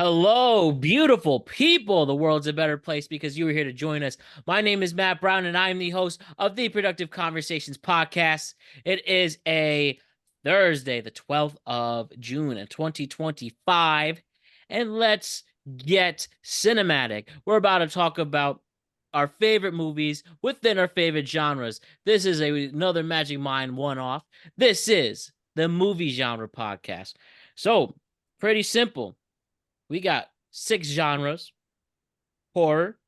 Hello, beautiful people. The world's a better place because you are here to join us. My name is Matt Brown, and I am the host of the Productive Conversations podcast. It is a Thursday, the 12th of June in 2025. And let's get cinematic. We're about to talk about our favorite movies within our favorite genres. This is another Magic Mind one-off. This is the movie genre podcast. So, pretty simple. We got 6 genres: horror,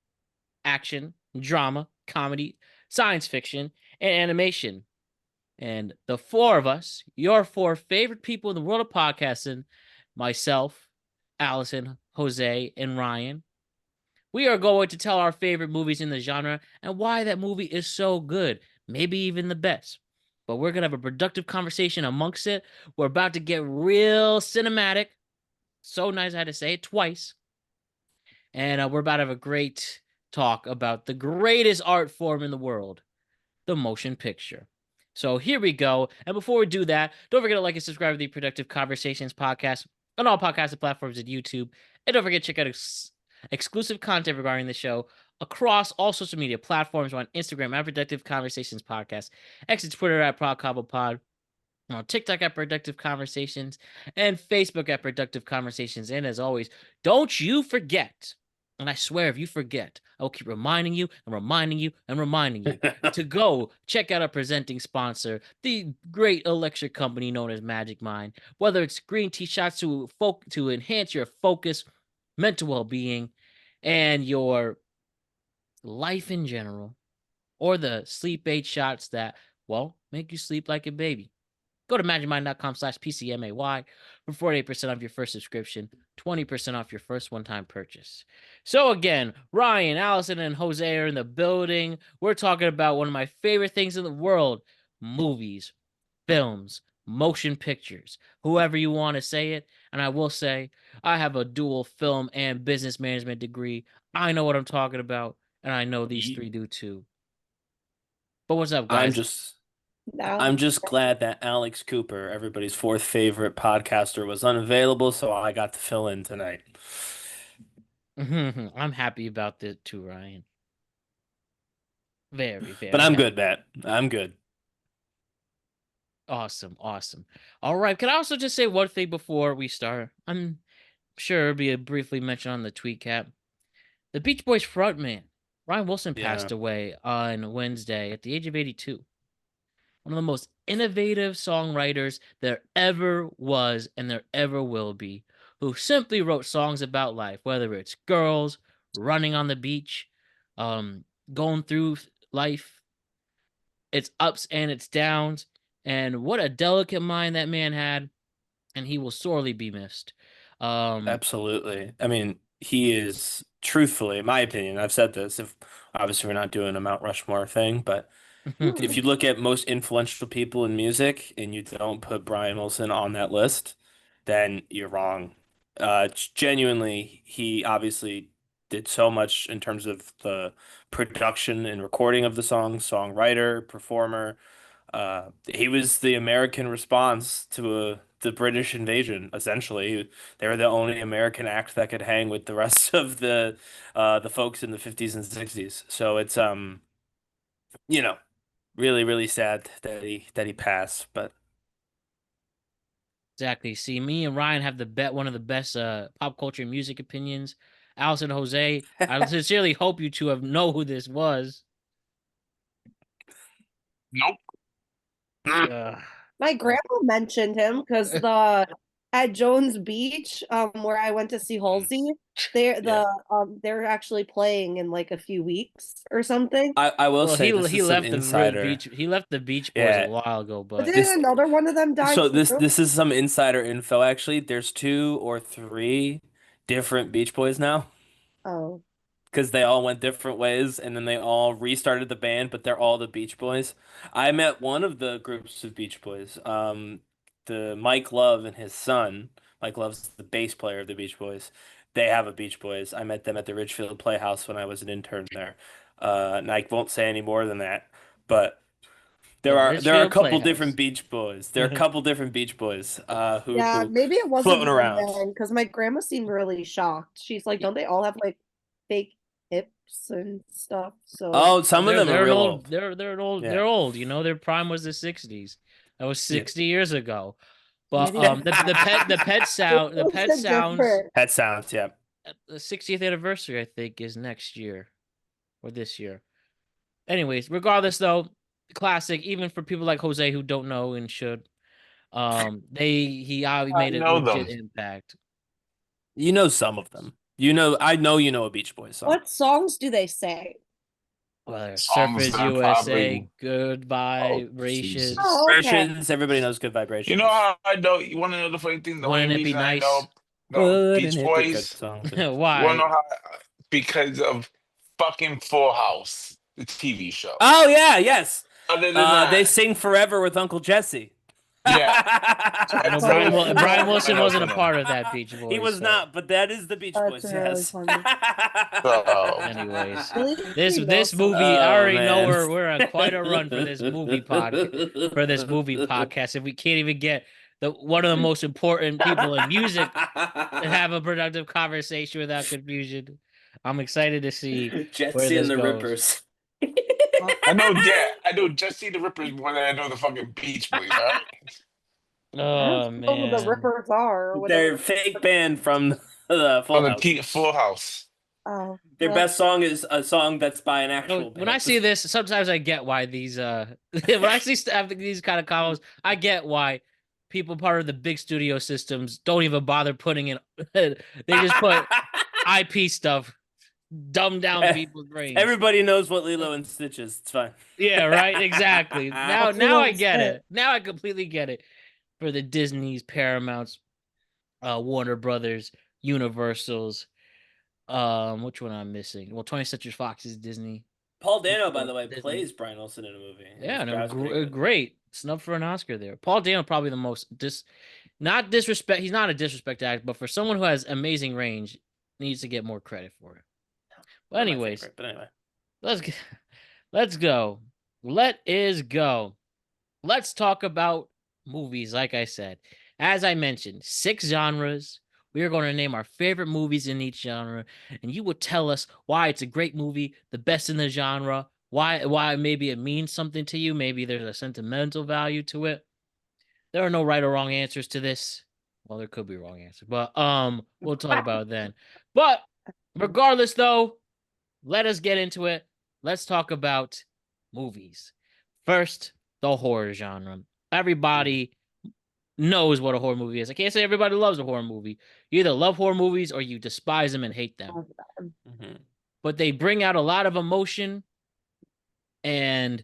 action, drama, comedy, science fiction, and animation. And the four of us, your four favorite people in the world of podcasting, myself, Allison, Jose, and Ryan, we are going to tell our favorite movies in the genre and why that movie is so good, maybe even the best. But we're going to have a productive conversation amongst it. We're about to get real cinematic. So nice I had to say it twice. And we're about to have a great talk about the greatest art form in the world, the motion picture. So here we go. And before we do that, don't forget to like and subscribe to the Productive Conversations podcast on all podcasting platforms and YouTube. And don't forget to check out exclusive content regarding the show across all social media platforms. We're on Instagram at Productive Conversations Podcast, X and Twitter at ProdCobblePod, on TikTok at Productive Conversations, and Facebook at Productive Conversations. And as always, don't you forget, and I swear if you forget, I will keep reminding you and reminding you and reminding you to go check out our presenting sponsor, the great electric company known as Magic Mind. Whether it's green tea shots to enhance your focus, mental well-being, and your life in general, or the sleep aid shots that, well, make you sleep like a baby. Go to magicmind.com/PCMAY for 48% off your first subscription, 20% off your first one-time purchase. So again, Ryan, Allison, and Jose are in the building. We're talking about one of my favorite things in the world: movies, films, motion pictures, whoever you want to say it. And I will say, I have a dual film and business management degree. I know what I'm talking about, and I know these three do too. But what's up, I'm guys? just No. I'm just glad that Alex Cooper, everybody's fourth favorite podcaster, was unavailable, so I got to fill in tonight. I'm happy about this too, Ryan. Very, But very I'm happy. good, Matt. I'm good. Awesome, awesome. All right. Can I also just say one thing before we start? I'm sure it'll be briefly mentioned on the tweet cap. The Beach Boys frontman, Ryan Wilson, Yeah, passed away on Wednesday at the age of 82. One of the most innovative songwriters there ever was and there ever will be, who simply wrote songs about life, whether it's girls, running on the beach, um, going through life, its ups and its downs. And what a delicate mind that man had, and he will sorely be missed. Um, absolutely. I mean, he is truthfully, in my opinion, I've said this, if obviously we're not doing a Mount Rushmore thing, but if you look at most influential people in music and you don't put Brian Wilson on that list, then you're wrong. Genuinely, he obviously did so much in terms of the production and recording of the song, songwriter, performer. He was the American response to the British invasion, essentially. They were the only American act that could hang with the rest of the folks in the 50s and 60s. So it's you know, really, really sad that he passed, but exactly. See, me and Ryan have one of the best pop culture and music opinions. Allison, Jose, I sincerely hope you two have know who this was. Nope. Uh, My grandma mentioned him because the at Jones Beach, where I went to see Halsey, Yeah. they're actually playing in like a few weeks or something. I will well, say this he is some left the beach. beach. He left the Beach Boys a Yeah. while ago, But but didn't This another one of them die so too? this is some insider info actually. There's two or three different Beach Boys now Oh, because they all went different ways and then they all restarted the band, but they're all the Beach Boys. I met one of the groups of Beach Boys. The Mike Love and his son. Mike Love's the bass player of the Beach Boys. They have a Beach Boys. I met them at the Ridgefield Playhouse when I was an intern there. And I won't say any more than that, but There The are a Litchfield couple Playhouse. different Beach Boys. There are a couple different Beach Boys Yeah, who maybe it wasn't floating them around. then, because my grandma seemed really shocked. She's like, don't they all have like fake hips and stuff? So Oh, some of They're them are they're an real old old. they're an old Yeah. they're old. You know, their prime was the '60s. That was Yeah. 60 years ago. But maybe the it's pet a sounds different. Pet Sounds, yeah. the 60th anniversary, I think, is next year or this year. Anyways, regardless though, classic, even for people like Jose who don't know and should. He obviously I made a know them. legit impact. You know some of them. I know you know a Beach Boys song. What songs do they say? Whether Songs Surfers that USA, probably. Good Oh, Vibrations, Jesus. Oh, okay. Vibrations, everybody knows Good You Vibrations. know how I know? You want to know the funny thing? The only Wouldn't It Be reason I Nice? know Wouldn't Beach it be good Boys. song too? You want to Why? know how? Because of fucking Full House, the TV show. Oh yeah, yes. Other than They that, sing Forever with Uncle Jesse. yeah, I know that's the only reason Brian I Wilson know wasn't for a them. part of that Beach He Boys, was so not, but that is the Beach That's Boys, really yes. funny. So, anyways. Really think This we know this movie, something. I Oh already know man. we're on quite a run for this movie podcast. If we can't even get the one of the most important people in music to have a productive conversation without confusion. I'm excited to see where Jesse and this the goes. Rippers. I know Jesse the Rippers more than I know the fucking Beach Boys. All right. I don't Oh know who the man. Rippers are or They're whatever. a fake band from the Full On the House. Full House. Oh, Their well, best song is a song that's by an Oh, actual when I band. see this, sometimes I get why these when I see after these kind of combos, I get why people part of the big studio systems don't even bother putting in they just put IP stuff, dumb down people's brains. Everybody knows what Lilo and Stitch is. It's fine. Yeah, right, exactly. Now what's now Lilo I and get Stitch? it. Now I completely get it. For the Disney's, Paramounts, Warner Brothers, Universals, which one I'm missing? Well, 20th Century Fox is Disney. Paul Dano, by the way, Disney. plays Brian Wilson in a movie. Yeah, no, That's pretty good. great snub for an Oscar there. Paul Dano probably the most not disrespect. He's not a disrespect actor, but for someone who has amazing range, needs to get more credit for it. But Not my anyways, favorite, but anyway. let's let's go. Let is go. Let's talk about movies. Like I said, as I mentioned, 6 genres. We are going to name our favorite movies in each genre, and you will tell us why it's a great movie, the best in the genre, why maybe it means something to you, maybe there's a sentimental value to it. There are no right or wrong answers to this. Well, there could be wrong answers, but we'll talk about it then. But regardless though, let us get into it. Let's talk about movies. First, the horror genre. Everybody knows what a horror movie is. I can't say everybody loves a horror movie. You either love horror movies or you despise them and hate them. Mm-hmm. But they bring out a lot of emotion and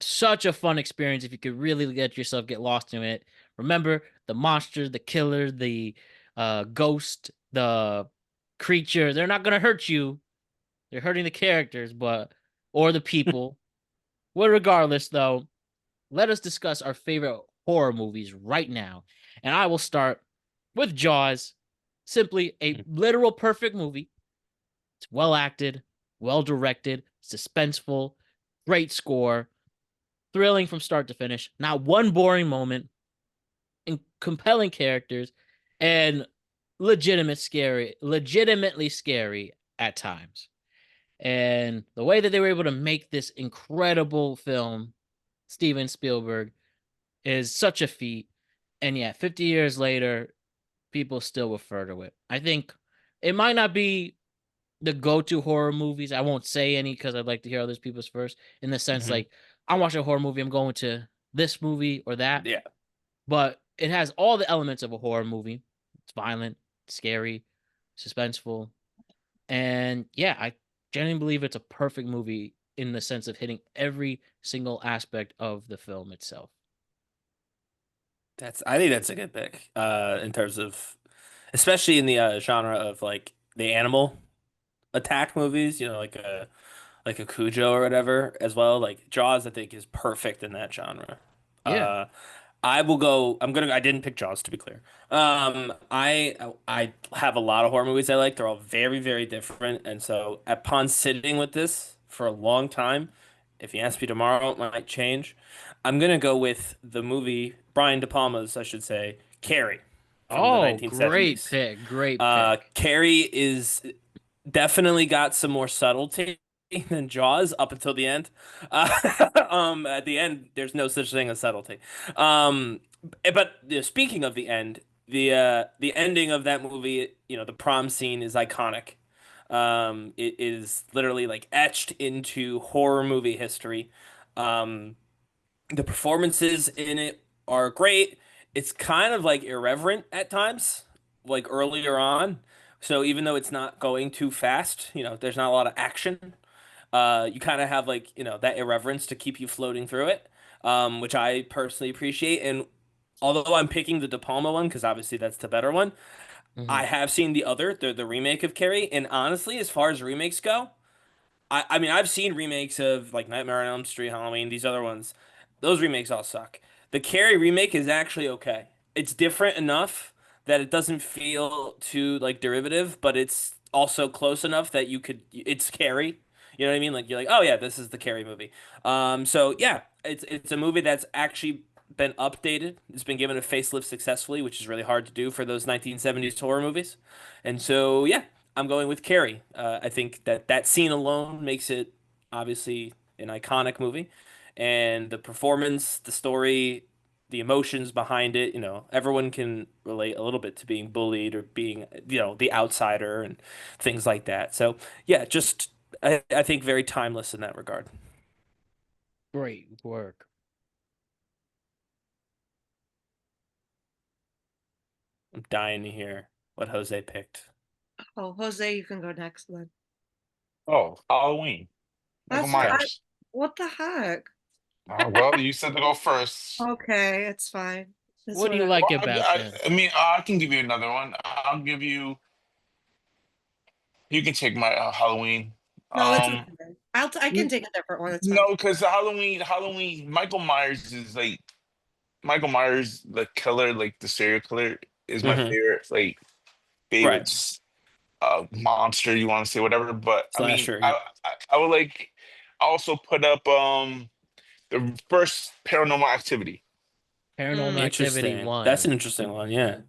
such a fun experience if you could really let yourself get lost in it. Remember, the monster, the killer, the ghost, the creature, they're not going to hurt you. They're hurting the characters, or the people. Well, regardless, though, let us discuss our favorite horror movies right now. And I will start with Jaws. Simply a literal perfect movie. It's well acted, well directed, suspenseful, great score, thrilling from start to finish. Not one boring moment, and compelling characters, and legitimately scary at times. And the way that they were able to make this incredible film, Steven Spielberg, is such a feat. And yeah, 50 years later, people still refer to it. I think it might not be the go-to horror movies. I won't say any because I'd like to hear other people's first. In the sense, like, I'm watching a horror movie, I'm going to this movie or that. Yeah. But it has all the elements of a horror movie. It's violent, scary, suspenseful. And yeah, I genuinely believe it's a perfect movie in the sense of hitting every single aspect of the film itself. I think that's a good pick. In terms of, especially in the genre of like the animal attack movies, like a Cujo or whatever as well. Like Jaws, I think is perfect in that genre. Yeah. I will go. I didn't pick Jaws to be clear. I have a lot of horror movies I like. They're all very very different, and so upon sitting with this for a long time, If you ask me tomorrow, it might change. I'm gonna go with the movie Brian De Palma's, I should say, Carrie from the Oh, great 1970s. pick. Great pick. Carrie is definitely got some more subtlety than Jaws up until the end. At the end, there's no such thing as subtlety. Um, but speaking of the end, the ending of that movie, the prom scene is iconic. It is literally like etched into horror movie history. Um, the performances in it are great. It's kind of like irreverent at times, like earlier on. So even though it's not going too fast, there's not a lot of action. You kind of have like, that irreverence to keep you floating through it, which I personally appreciate. And although I'm picking the De Palma one because obviously that's the better one, I Mhm. have seen the remake of Carrie, and honestly, as far as remakes go, I mean, I've seen remakes of like Nightmare on Elm Street, Halloween, these other ones. Those remakes all suck. The Carrie remake is actually okay. It's different enough that it doesn't feel too like derivative, but it's also close enough that it's Carrie. You know what I mean? Like you're like, oh yeah, this is the Carrie movie. So yeah, it's a movie that's actually been updated. It's been given a facelift successfully, which is really hard to do for those 1970s horror movies. And so yeah, I'm going with Carrie. I think that scene alone makes it obviously an iconic movie, and the performance, the story, the emotions behind it. Everyone can relate a little bit to being bullied or being, the outsider and things like that. So yeah, just I think very timeless in that regard. Great work. I'm dying to hear what Jose picked. Oh, Jose, you can go next then. Oh, Halloween. Michael That's what Okay. Myers. what the heck? Well, you said to go first. Okay, it's fine. It's What do you whatever. like Well, about them? I mean, I can give you another one. I'll give you. You can take my Halloween. No, it's Um, okay. I can take a different one. It's fine. no, because Halloween, Michael Myers is like Michael Myers, the killer, like the serial killer, is my Hmm. favorite, like Right. favorite monster you want to say, whatever. But I mean, Slasher. Yep. I would like also put up the first Paranormal Activity, Paranormal Mm. Activity Interesting. That's 1. an interesting one. Yeah.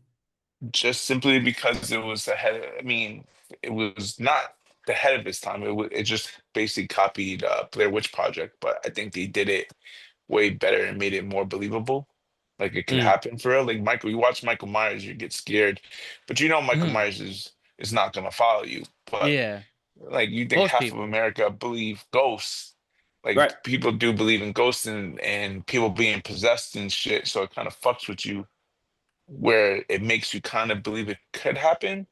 just simply because it was ahead. I mean, it was not the head of its time. It just basically copied Blair Witch Project, but I think they did it way better and made it more believable. Like it could Mm. happen for real. Like Michael, you watch Michael Myers, you get scared, but Michael Mhm. Myers is not gonna follow you. But Yeah. like you think Most half of people. America believe ghosts. Like Right. people do believe in ghosts and people being possessed and shit. So it kind of fucks with you where it makes you kind of believe it could happen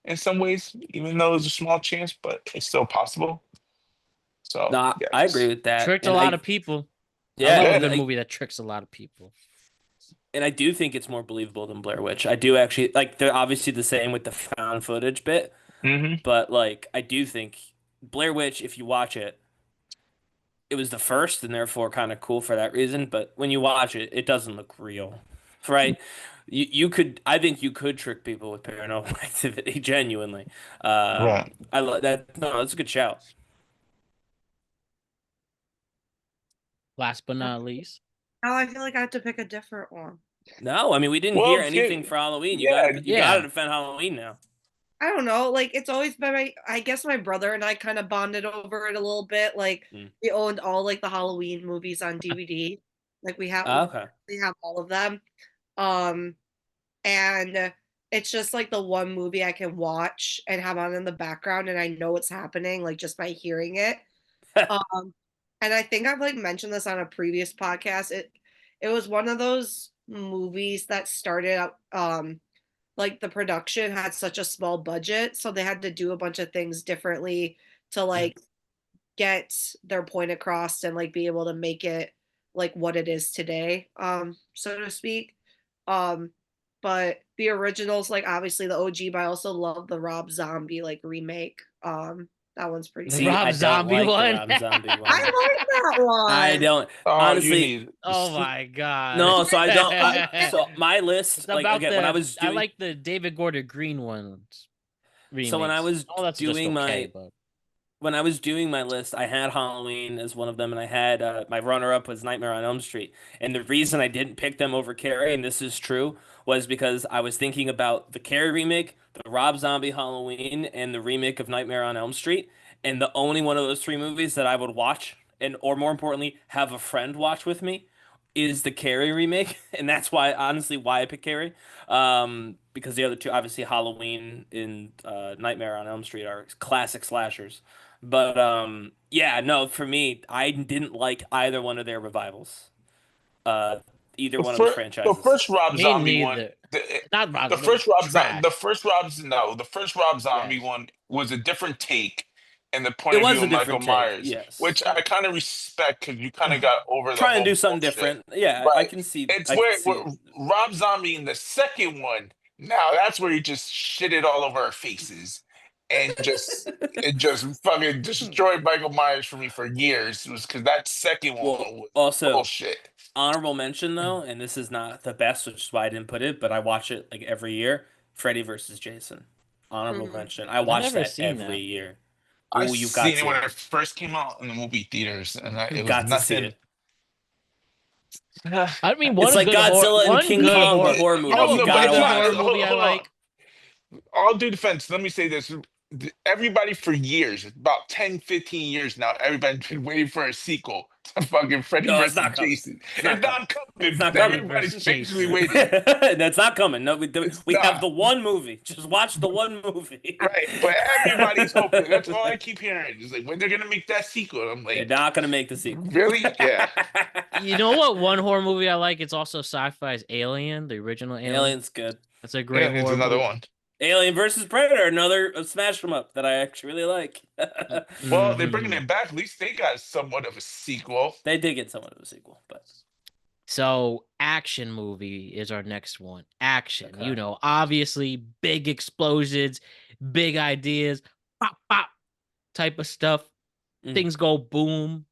in some ways, even though it's a small chance, but it's still possible. So No, I agree yes. with that. Tricked a lot of people. I Yeah, love a Yeah. good movie that tricks a lot of people. and I do think it's more believable than Blair Witch. I do actually like they're obviously the same with the found footage bit, Hmm. but like I do think Blair Witch, if you watch it, it was the first and therefore kind of cool for that reason. But when you watch it, it doesn't look real, right? I think you could trick people with paranormal activity, genuinely. Right. I love that. No, that's a good shout. Last but not least. Now I feel like I have to pick a different one. No, I mean we didn't hear Well, anything for Halloween. yeah, You gotta Yeah. defend Halloween now. I don't know. Like it's always been I guess my brother and I kind of bonded over it a little bit. Like Mm. we owned all like the Halloween movies on DVD. Like Okay. we have all of them. Um and it's just like the one movie I can watch and have on in the background and I know what's happening like just by hearing it. Um and I think I've like mentioned this on a previous podcast. It was one of those movies that started out like the production had such a small budget, so they had to do a bunch of things differently to like get their point across and like be able to make it like what it is today, so to speak. Um, but the originals, like obviously the OG, but I also love the Rob Zombie like remake. That one's pretty The good. See, Rob I don't Zombie like the one. Rob Zombie I one. like that I one. don't oh, you honestly. need Oh my god. No, so I don't. It's So my list, It's like about again, when I the was I doing, like the David Gordon Green ones so when I remakes. was Oh, that's just doing okay, my but when I was doing my list, I had Halloween as one of them, and I had my runner-up was Nightmare on Elm Street. And the reason I didn't pick them over Carrie, and this is true, was because I was thinking about the Carrie remake, the Rob Zombie Halloween, and the remake of Nightmare on Elm Street. And the only one of those three movies that I would watch, and or more importantly, have a friend watch with me, is the Carrie remake, and that's why honestly why I picked Carrie. Because the other two, obviously Halloween and Nightmare on Elm Street are classic slashers. But yeah, no, for me, I didn't like either one of their revivals. Uh, either The one of the first, the franchises. first Rob Me Zombie one, neither. Not Rob. the first Trash. The first Rob Zombie Trash. one was a different take in the point It of view was a of Michael different take, Myers, which yes. I kind of respect because you kind of got over the Try and whole do something bullshit. different. Yeah, But it's I can where see it. Rob Zombie in the second one, now that's where he just shit it all over our faces and just it just fucking destroyed Michael Myers for me for years. It was because that second one Well, was also bullshit. honorable mention though, and this is not the best, which is why I didn't put it, but I watch it like every year. Freddy versus Jason. Honorable Mhm. mention. I I've watch never that seen every that. year. I Oh, you've got seen it when to. it first came out in the movie theaters, and You've it was got to see nothing. it. I mean, It's like Godzilla and one King good Kong, but horror. horror You know movies. Oh You what no, but one gotta it's good not. watch horror it. movie I Hold on. like? All due defense, let me say this. Everybody for years, about 10, 15 years now, everybody's been waiting for a sequel to fucking Freddy No, it's versus not coming. Jason. It's It's not coming. not coming, It's not but coming. Freddy everybody's versus patiently Jason. waiting. That's not coming. No, It's we have not. the one movie. Just watch the one movie. Right. But everybody's hoping. That's all I keep hearing. It's like when they're gonna make that sequel. I'm They're like, not gonna make the sequel. really? Yeah. You know what one horror movie I like? It's also sci-fi is Alien, the original Alien. Alien's good. That's a great Yeah, it's horror another movie. one. Alien versus Predator, another smash 'em up that I actually really like. Well, they're bringing Mhm. it back. At least they got somewhat of a sequel. They did get somewhat of a sequel, but So, action movie is our next one. Action, okay. obviously big explosions, big ideas, pop, pop type of stuff. Mm. Things go boom.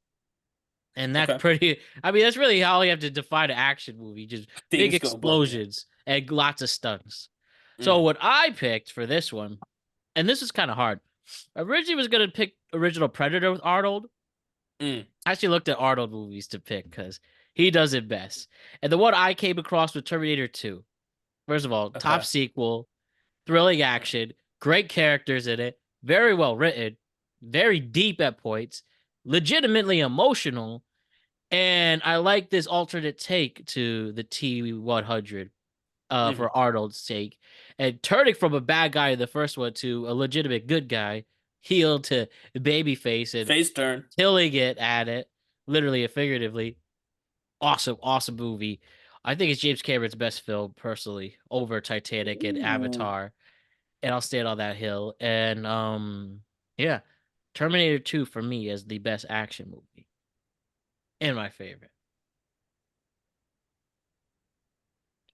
And that's Okay. pretty, I mean, that's really how you have to define an action movie. Just big Things go boom, yeah. explosions and lots of stunts. So, Mm. what I picked for this one, and this is kind of hard. Originally was going to pick original Predator with Arnold. Mm. I actually looked at Arnold movies to pick because he does it best. And the one I came across with Terminator 2. First of all, top Okay. sequel, thrilling action, great characters in it, very well written, very deep at points, legitimately emotional. And I like this alternate take to the T-100 Mhm. for Arnold's sake. And turning from a bad guy in the first one to a legitimate good guy, heel to babyface and Face turn. killing it at it, literally and figuratively. Awesome, awesome movie. I think it's James Cameron's best film, personally, over Titanic and Ooh. Avatar. And I'll stand on that hill. And yeah, Terminator 2 for me is the best action movie. And my favorite.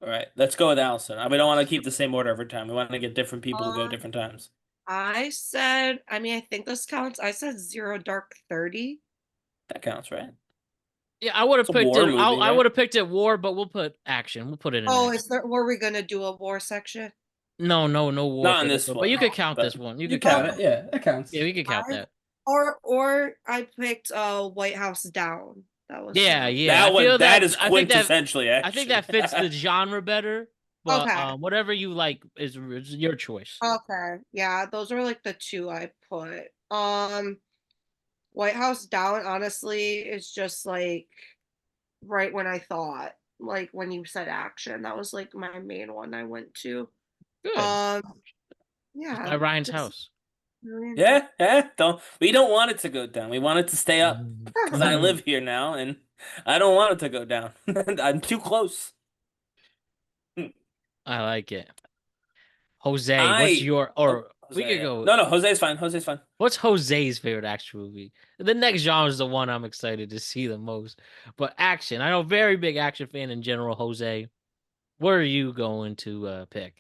All right, let's go with Allison. We don't want to keep the same order every time. We want to get different people to go different times. I said, I mean, I think this counts. I said Zero Dark 30. That counts, right? Yeah, I would have It's a picked war it. movie, I right? would have picked it war, but we'll put action. We'll put it in Oh, action. is there, were we gonna do a war section? No war Not for in this this one. one. But you could count but this one. You You could count count it. Yeah, that counts. Yeah, we could count that. Or I picked White House Down. That was Yeah. That I one, feel that is I think that quintessentially action. I think that fits the genre better. But Okay. whatever you like is your choice. Okay. Yeah, those are like the two I put. White House Down, honestly, is just like right when I thought, like when you said action, that was like my main one I went to. Good. Yeah. By Ryan's just house. really Yeah. We don't want it to go down. We want it to stay up because I live here now, and I don't want it to go down. I'm too close. I like it. Jose, what's your we Jose, could yeah. go. No, Jose's fine. Jose's fine. What's Jose's favorite action movie? The next genre is the one I'm excited to see the most. But action, I know very big action fan in general, Jose. What are you going to pick?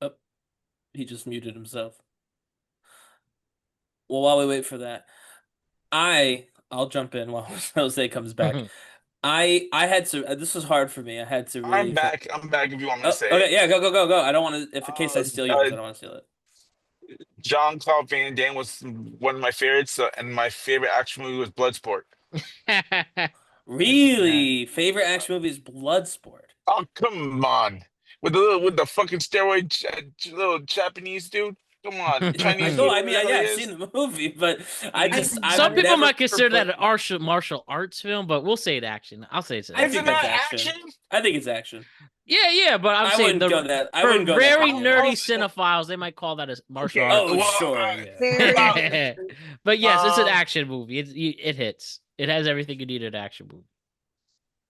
Oh, he just muted himself. Well, while we wait for that, I'll jump in while Jose comes back. I had to. This was hard for me. I had to I'm really. back. I'm back if you want me Oh, to say it. okay, yeah, go. I don't want to. If in case I Uh, steal yours, uh, I don't want to steal it. Jean-Claude Van Damme was one of my favorites, and my favorite action movie was Bloodsport. Really, favorite action movie is Bloodsport. Oh, come on. With the fucking steroid little Japanese dude. Come on, I Chinese know. dude, I whatever mean, the hell yeah, he I've is. seen the movie, but I've Some I've people never might consider that put. an martial arts film, but we'll say it action. I'll say it's an I action. think Isn't that's that action. action? I think it's action. Yeah, but I'm I saying wouldn't go that. I for wouldn't go that very far. nerdy Oh, cinephiles, they might call that a martial okay. arts. Oh, Well, sure, yeah. Very. But yes, it's an um, action movie. It hits. It has everything you need in an action movie.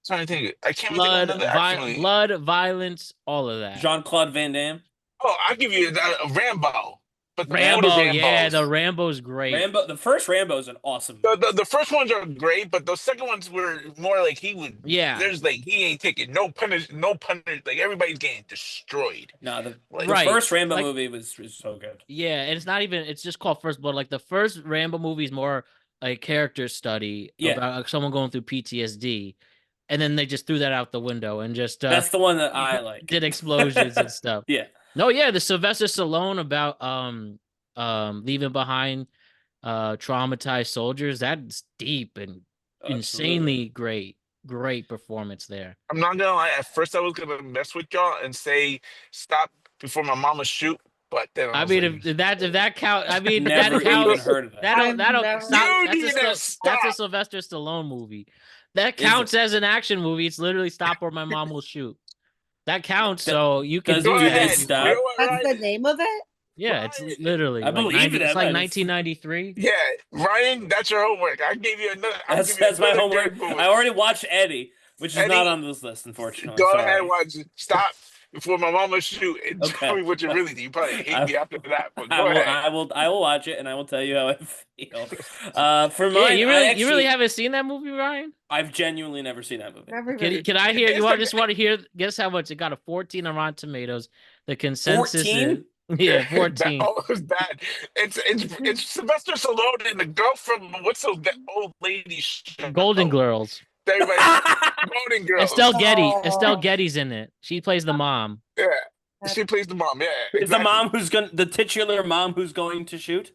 trying to think. I can't even think of another action movie. Blood, violence, all of that. Jean-Claude Van Damme. Oh, I'll give you Rambo, but the older Rambo, yeah, the Rambos. Rambo's great. Rambo. The first Rambo is an awesome The, movie. the first ones are great, but those second ones were more like he would. Yeah, There's like he ain't taking no punish. Like everybody's getting destroyed. No, the Right. first Rambo Like- movie was so good. yeah, and it's not even. It's just called First Blood. Like the first Rambo movie is more a character study Yeah. about someone going through PTSD, and then they just threw that out the window and just That's the one that I like. did explosions and stuff. Yeah. No, yeah, the Sylvester Stallone about leaving behind traumatized soldiers. That's deep and insanely great performance there. I'm not gonna lie. At first, I was gonna mess with y'all and say stop before my mama shoot, but then I was mean, like, if that count, I mean, Never that even counts. heard of that. I've That'll never- stop. You need to That's a stop. Sylvester Stallone movie. That Is counts it? as an action movie. It's literally Stop or My Mom Will Shoot. That counts, so you can Does do Go do that. they ahead. stop? You know what, That's Ryan? the name of it? Yeah, it's Ryan, literally I like believe 90, it, it's like Evan. 1993. Yeah, Ryan, that's your homework. I gave you another. I'll give you That's my another homework. great movie. I already watched Eddie, which is Eddie, not on this list, unfortunately. Go Sorry. ahead, watch it. Stop before my mama shoot and Okay. tell me what you really do. You probably hate me after that, but I go will. ahead. I will watch it, and I will tell you how I feel. For Yeah, mine, you I really haven't seen that movie, Ryan? I've genuinely never seen that movie. Never Can I hear? It's Just want to hear? Guess how much it got? A 14 on Rotten Tomatoes. The consensus 14? is yeah, 14. Oh, it's bad. It's Sylvester Stallone and the girl from what's that old lady show? Golden Girls. Everybody, Golden Girls. Estelle Getty's in it. She plays the mom. Yeah, she plays the mom. Yeah, Is the exactly. mom the titular mom who's going to shoot?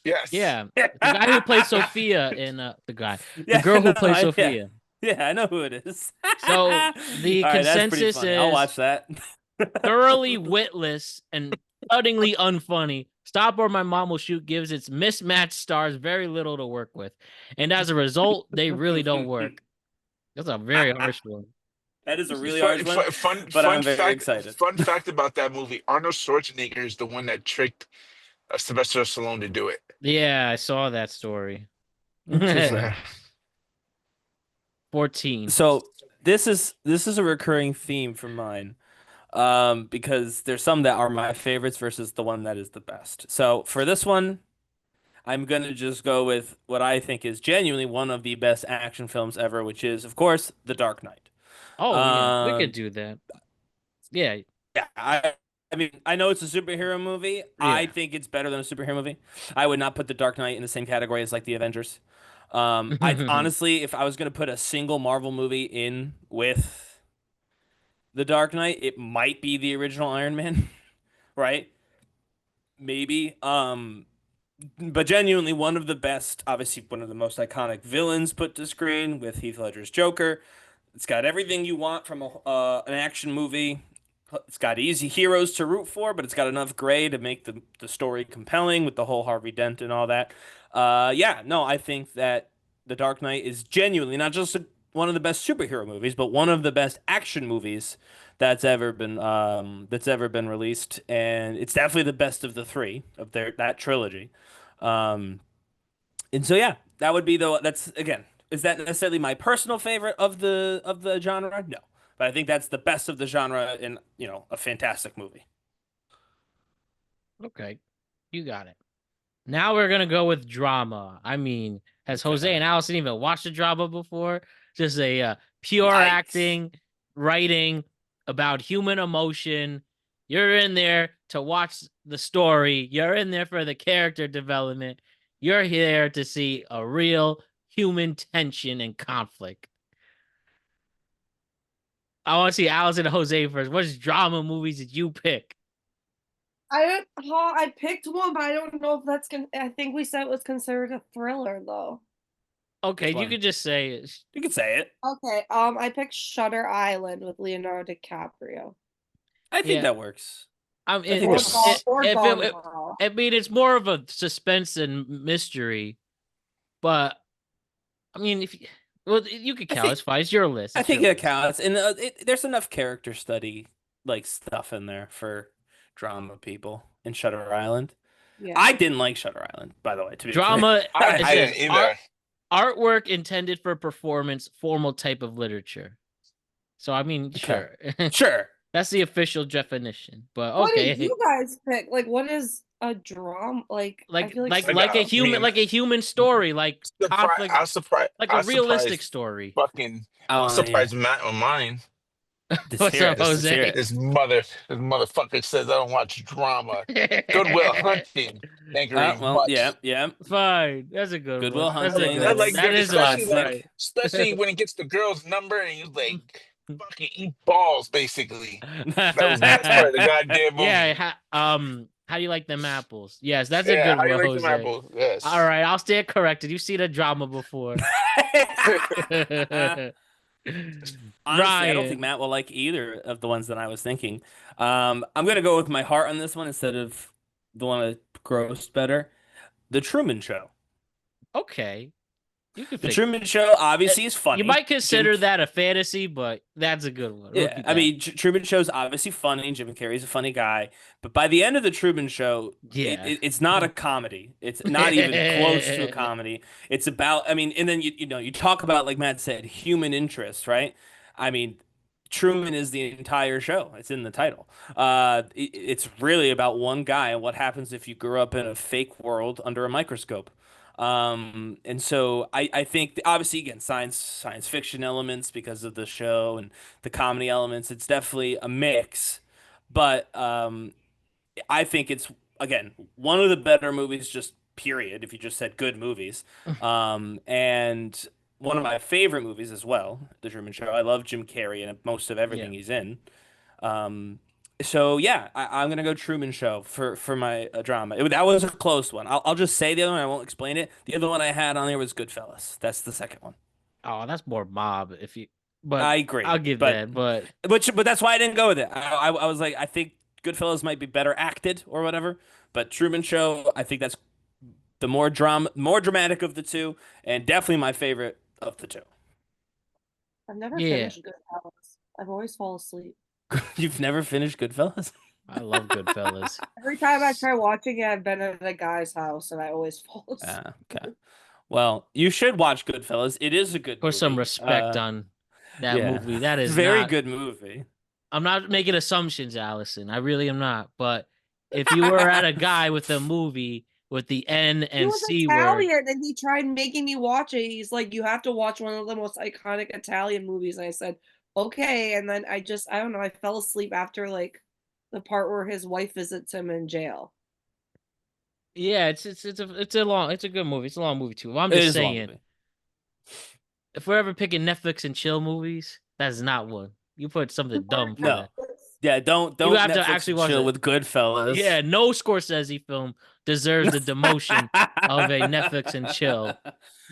Yes. Yeah, the guy who played Sophia in the girl who plays Sophia. Yeah, I know who it is. So the All right, that's pretty consensus funny. I'll is watch that. thoroughly witless and utterly unfunny. Stop or My Mom Will Shoot gives its mismatched stars very little to work with, and as a result, they really don't work. That's a very harsh one. That is a really harsh one. But I'm very excited. Fun fact about that movie: Arnold Schwarzenegger is the one that tricked Sylvester Stallone to do it. Yeah, I saw that story. Interesting. 14. So this is a recurring theme for mine, because there's some that are my favorites versus the one that is the best. So for this one, I'm gonna just go with what I think is genuinely one of the best action films ever, which is, of course, The Dark Knight. Oh, yeah, we could do that. Yeah. Yeah, I mean, I know it's a superhero movie. I think it's better than a superhero movie. I would not put The Dark Knight in the same category as like the Avengers. I honestly, if I was gonna put a single Marvel movie in with The Dark Knight, it might be the original Iron Man, right? Maybe. But genuinely one of the best, obviously one of the most iconic villains put to screen with Heath Ledger's Joker. It's got everything you want from an action movie. It's got easy heroes to root for, but it's got enough gray to make the story compelling with the whole Harvey Dent and all that. I think that The Dark Knight is genuinely not just one of the best superhero movies, but one of the best action movies that's ever been released, and it's definitely the best of the three of that trilogy. And so yeah, that would be that's again, is that necessarily my personal favorite of the genre? No. But I think that's the best of the genre in, a fantastic movie. Okay. You got it. Now we're going to go with drama. I mean, has Jose and Allison even watched a drama before? Just a pure Yikes. acting, writing about human emotion. You're in there to watch the story. You're in there for the character development. You're here to see a real human tension and conflict. I want to see Allison and Jose first. What drama movies did you pick? I picked one, but I don't know if that's gonna. I think we said it was considered a thriller, though. Okay, Which you one? could just say it. You can say it. Okay. I picked Shutter Island with Leonardo DiCaprio. I think Yeah. that works. I mean, I think that works. I mean, it's more of a suspense and mystery, but I mean, well, you could count. It's fine. It's your list. I It's think your it list. counts, and there's enough character study like stuff in there for drama people in Shutter Island. Yeah. I didn't like Shutter Island, by the way. To be Drama. I It says didn't either. artwork intended for performance, formal type of literature. So I mean, Okay. sure, Sure. that's the official definition. But What okay, did you guys pick? Like, what is a drama? Like, I feel like a human, mean, like a human story, like conflict, I was surprised. like I a was realistic surprised story. Fucking Oh, surprised Matt on mine. What's up, Let's Jose? hear it. This motherfucker says I don't watch drama. Goodwill Hunting. Thank you very Well, much. yeah. Fine, that's a good Good Will one. That's a Hunting, good I one. like That it, is a especially, right. especially when it gets the girl's number and he's like, fucking eat balls, basically. That was the best part of the goddamn movie. Yeah. How do you like them apples? Yes, that's a Yeah, good how you one, like Jose. them apples? Yes. All right, I'll stand corrected. You've seen a drama before. Honestly, I don't Ryan. think Matt will like either of the ones that I was thinking. I'm gonna go with my heart on this one instead of the one that grossed better. The Truman Show. Okay. You could The pick. Truman Show obviously is funny. You might consider that a fantasy, but that's a good one. Yeah, I mean, Truman Show's obviously funny. Jim Carrey's a funny guy, but by the end of the Truman Show, Yeah. it's not a comedy. It's not even close to a comedy. It's about, I mean, and then you talk about, like Matt said, human interest, right? I mean, Truman is the entire show. It's in the title. It's really about one guy and what happens if you grew up in a fake world under a microscope. And so I think obviously again science fiction elements because of the show and the comedy elements. It's definitely a mix, but I think it's again one of the better movies just period. If you just said good movies, and one of my favorite movies as well, The Truman Show. I love Jim Carrey and most of everything he's in. So yeah, I'm gonna go Truman Show for my drama. That was a close one. I'll just say the other one. I won't explain it. The other one I had on there was Goodfellas. That's the second one. Oh, that's more mob. But I agree. I'll give but, that. But that's why I didn't go with it. I was like, I think Goodfellas might be better acted or whatever. But Truman Show, I think that's the more dramatic of the two, and definitely my favorite of the two. I've never finished Goodfellas. I've always fallen asleep. You've never finished Goodfellas? I love Goodfellas. Every time I try watching it, I've been at a guy's house and I always fall asleep. Okay. Well, you should watch Goodfellas. It is a good movie. Put some respect on that movie. That is very good movie. I'm not making assumptions, Allison. I really am not. But if you were at a guy with a movie with the N and C word, Italian, and he tried making me watch it. He's like, "You have to watch one of the most iconic Italian movies." And I said, "Okay." And then I don't know. I fell asleep after like the part where his wife visits him in jail. Yeah, it's a good movie. It's a long movie too. Well, I'm just saying, if we're ever picking Netflix and chill movies, that's not one. You put something dumb for that. Yeah, don't You have Netflix to actually watch chill it. with Goodfellas. Yeah, no Scorsese film deserves the demotion of a Netflix and chill.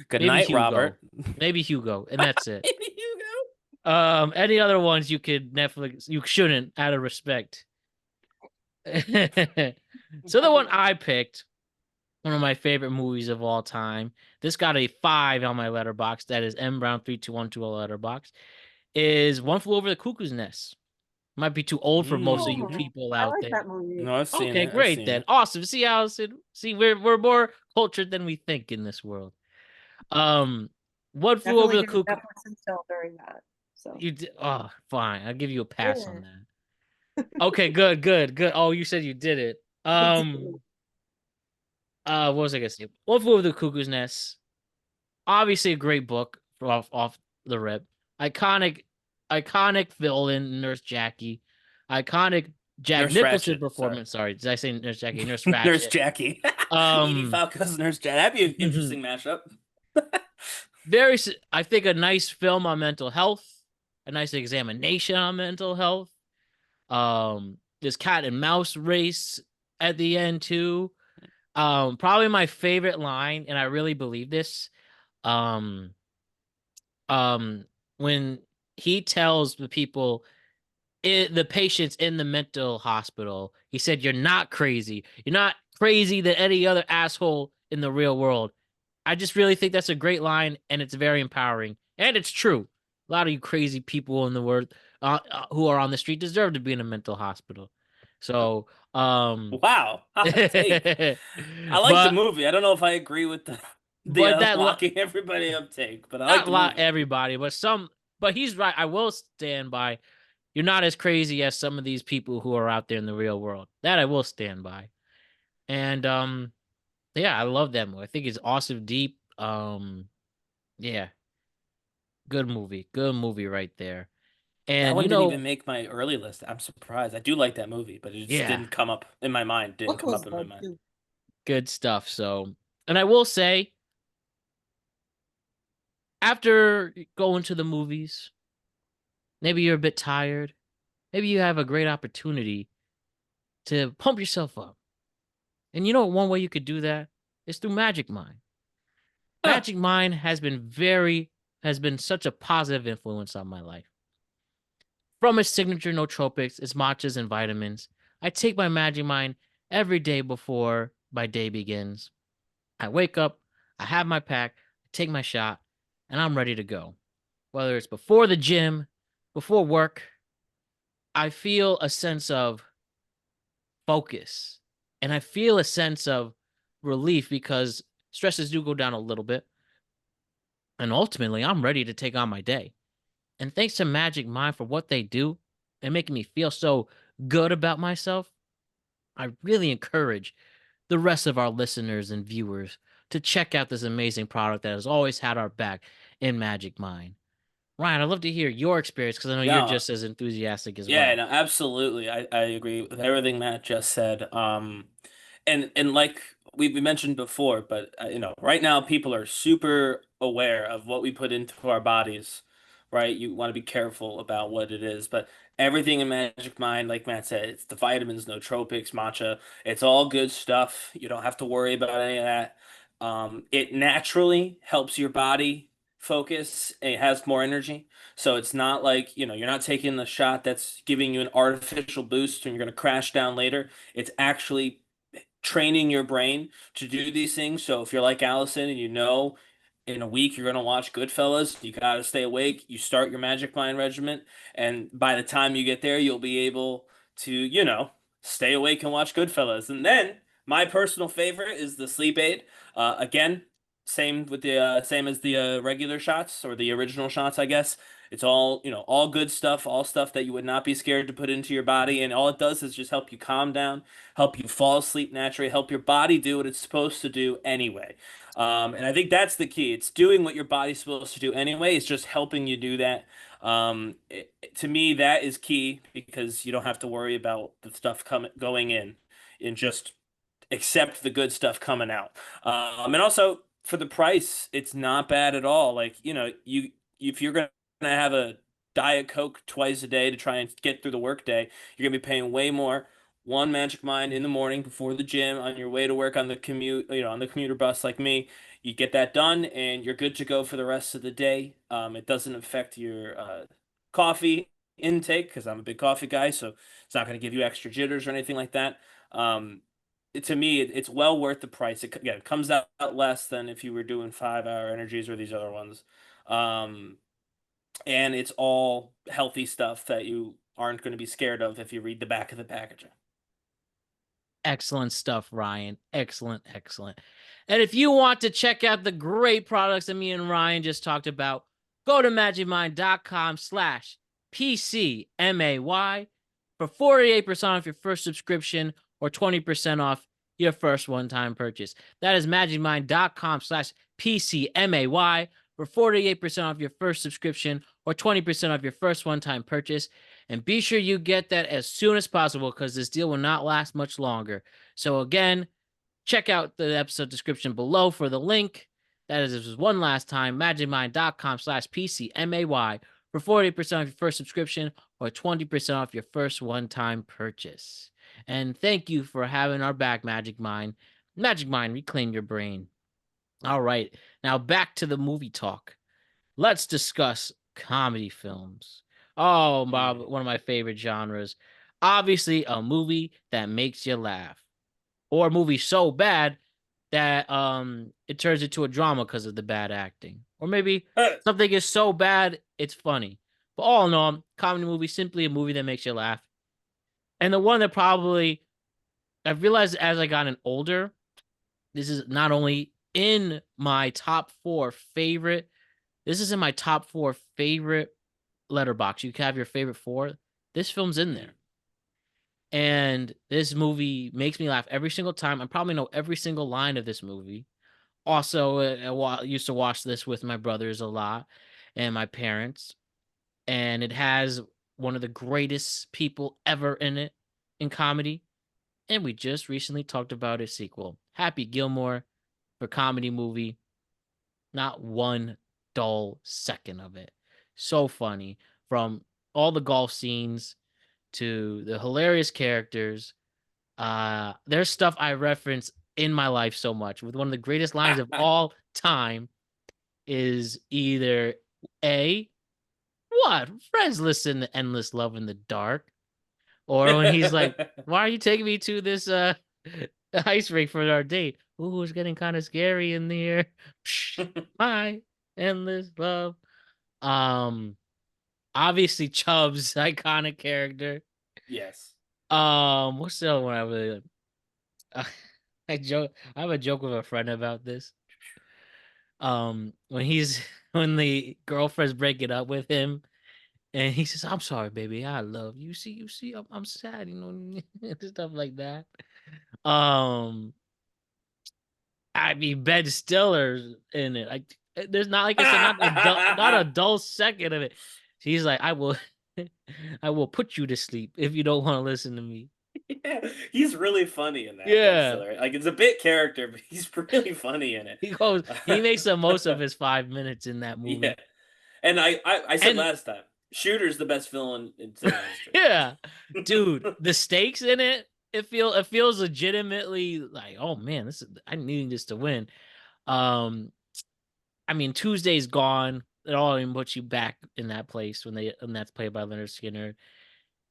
Good Maybe night, Hugo. Robert. Maybe Hugo, and that's it. Maybe Hugo. Any other ones you could Netflix? You shouldn't, out of respect. So the one I picked, one of my favorite movies of all time. This got a 5 on my letterbox. That is M Brown 3212 letterbox. Is One Flew Over the Cuckoo's Nest. Might be too old for most of you people out there. That movie. No, I've seen it. Okay, great then. Awesome. See, Allison. See, we're more cultured than we think in this world. One Flew Over the Cuckoo. During that. So You did. Oh, fine. I'll give you a pass on that. Okay, good. Oh, you said you did it. What was I gonna say? One Flew Over the Cuckoo's Nest. Obviously, a great book off the rip. Iconic villain, Nurse Jackie. Iconic Jack Nicholson performance. Sorry, did I say Nurse Jackie? Nurse Ratchet. Nurse Jackie. Edie Falco's Nurse Jackie. That'd be an interesting mashup. I think a nice film on mental health. a nice examination on mental health. This cat and mouse race at the end too. Probably my favorite line, and I really believe this. Um, when he tells the people, the patients in the mental hospital, he said, "You're not crazy. You're not crazy than any other asshole in the real world." I just really think that's a great line, and it's very empowering, and it's true. A lot of you crazy people in the world who are on the street deserve to be in a mental hospital. So, Wow, hot take. I like the but movie. I don't know if I agree with the that locking everybody up take, but I like not the lot movie. everybody, but some. But he's right. I will stand by. You're not as crazy as some of these people who are out there in the real world. That I will stand by. And yeah, I love that movie. I think it's awesome, deep. Yeah, good movie. Good movie right there. That And one didn't even make my early list. I'm surprised. I do like that movie, but it just yeah, didn't come up in my mind. Didn't Book come was up in my good mind. too. good stuff. So, and I will say, after going to the movies, maybe you're a bit tired. Maybe you have a great opportunity to pump yourself up. And you know, one way you could do that is through Magic Mind. Huh. Magic Mind has been such a positive influence on my life. From its signature nootropics, its matchas and vitamins, I take my Magic Mind every day before my day begins. I wake up, I have my pack, I take my shot, and I'm ready to go. Whether it's before the gym, before work, I feel a sense of focus and I feel a sense of relief because stresses do go down a little bit. And ultimately, I'm ready to take on my day. And thanks to Magic Mind for what they do and making me feel so good about myself, I really encourage the rest of our listeners and viewers to check out this amazing product that has always had our back in Magic Mind. Ryan, I'd love to hear your experience because I know you're Yeah, just as enthusiastic as yeah, well. no, absolutely. I agree with everything Matt just said. And like we mentioned before, but right now people are super aware of what we put into our bodies, right? You want to be careful about what it is, but everything in Magic Mind, like Matt said, it's the vitamins, nootropics, matcha. It's all good stuff. You don't have to worry about any of that. It naturally helps your body focus. It has more energy. So it's not like, you're not taking the shot that's giving you an artificial boost and you're going to crash down later. It's actually training your brain to do these things. So if you're like Allison and in a week you're going to watch Goodfellas, you got to stay awake. You start your Magic Mind regimen, and by the time you get there, you'll be able to, stay awake and watch Goodfellas. And then my personal favorite is the sleep aid. Again, same as the regular shots or the original shots, I guess. It's all, all good stuff, all stuff that you would not be scared to put into your body. And all it does is just help you calm down, help you fall asleep naturally, help your body do what it's supposed to do anyway. And I think that's the key. It's doing what your body's supposed to do anyway. It's just helping you do that. To me, that is key because you don't have to worry about the stuff going in and just accept the good stuff coming out. And also for the price, it's not bad at all. Like, you if you're gonna have a Diet Coke twice a day to try and get through the workday, you're gonna be paying way more. One Magic Mind in the morning before the gym on your way to work on the commute, on the commuter bus like me, you get that done and you're good to go for the rest of the day. It doesn't affect your coffee intake because I'm a big coffee guy, so it's not going to give you extra jitters or anything like that. Um, to me, it's well worth the price. It comes out less than if you were doing 5 Hour Energies or these other ones. Um, and it's all healthy stuff that you aren't going to be scared of if you read the back of the packaging. Excellent stuff, Ryan. Excellent, excellent. And if you want to check out the great products that me and Ryan just talked about, go to magicmind.com/PCMAY for 48% off your first subscription or 20% off your first one-time purchase. That is magicmind.com/PCMAY for 48% off your first subscription or 20% off your first one-time purchase. And be sure you get that as soon as possible because this deal will not last much longer. So again, check out the episode description below for the link. That is, this was one last time, magicmind.com/PCMAY for 40% off your first subscription or 20% off your first one-time purchase. And thank you for having our back, Magic Mind. Magic Mind, reclaim your brain. All right, now back to the movie talk. Let's discuss comedy films. Oh, Bob, one of my favorite genres. Obviously, a movie that makes you laugh, or a movie so bad that it turns into a drama because of the bad acting, or maybe something is so bad it's funny. But all in all, comedy movie, simply a movie that makes you laugh. And the one that probably I've realized as I gotten older, this is not only in my top 4 favorite. This is in my top 4 favorite letterbox. You can have your favorite 4. This film's in there. And this movie makes me laugh every single time. I probably know every single line of this movie. Also, I used to watch this with my brothers a lot and my parents. And it has one of the greatest people ever in it in comedy. And we just recently talked about a sequel, Happy Gilmore, for comedy movie. Not one dull second of it. So funny, from all the golf scenes to the hilarious characters. There's stuff I reference in my life so much. With one of the greatest lines of all time is either A, what? Friends listen to Endless Love in the Dark. Or when he's like, why are you taking me to this ice rink for our date? Ooh, it's getting kind of scary in there. Hi, Endless Love. Obviously Chubb's iconic character. Yes. What's the other one I really I joke I have a joke with a friend about this. When he's when the girlfriend's breaking up with him and he says, I'm sorry, baby, I love you. See, I'm sad, you know, stuff like that. I mean, Ben Stiller's in it. Like, there's not, like I said, not a dull second of it. He's like, I will, I will put you to sleep if you don't want to listen to me. Yeah, he's really funny in that. Yeah, Like it's a bit character, but he's really funny in it. he makes the most of his 5 minutes in that movie. Yeah, and I said And last time, Shooter's the best villain in cinema history. yeah, dude, the stakes in it, it feels legitimately like, oh man, I need this to win. I mean, Tuesday's gone. It all even puts you back in that place when that's played by Leonard Skinner.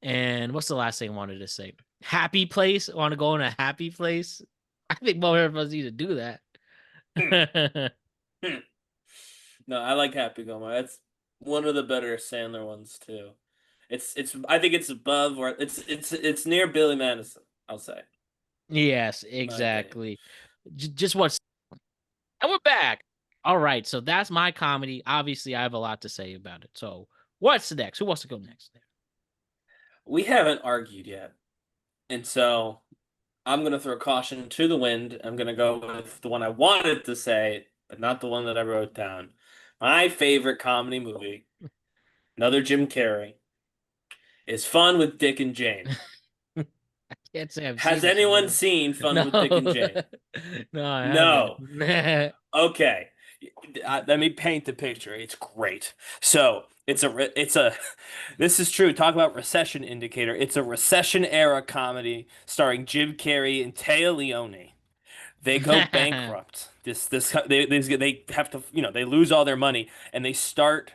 And what's the last thing I wanted to say? Happy place. I want to go in a happy place. I think more of us need to do that. No, I like Happy Gilmore. That's one of the better Sandler ones too. It's I think it's above or it's near Billy Madison, I'll say. Yes, exactly. Just what's and we're back. All right, so that's my comedy. Obviously, I have a lot to say about it. So, what's next? Who wants to go next? We haven't argued yet. And so I'm gonna throw caution to the wind. I'm gonna go with the one I wanted to say, but not the one that I wrote down. My favorite comedy movie, another Jim Carrey, is Fun with Dick and Jane. I can't say I've Has seen anyone seen Fun with Dick and Jane? No, I No. haven't. Okay. Let me paint the picture. It's great. So it's a this is true. Talk about recession indicator. It's a recession era comedy starring Jim Carrey and Taya Leone. They go bankrupt. They have to, they lose all their money and they start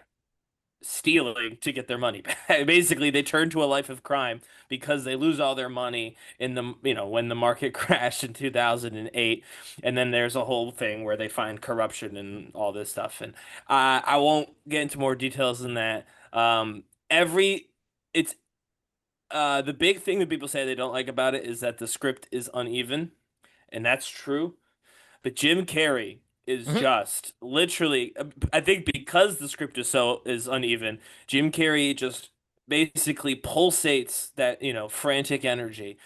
stealing to get their money back. Basically, they turn to a life of crime because they lose all their money in the, when the market crashed in 2008. And then there's a whole thing where they find corruption and all this stuff. And I won't get into more details than that. It's the big thing that people say they don't like about it is that the script is uneven, and that's true. But Jim Carrey is just literally, I think because the script is uneven, Jim Carrey just basically pulsates that, frantic energy.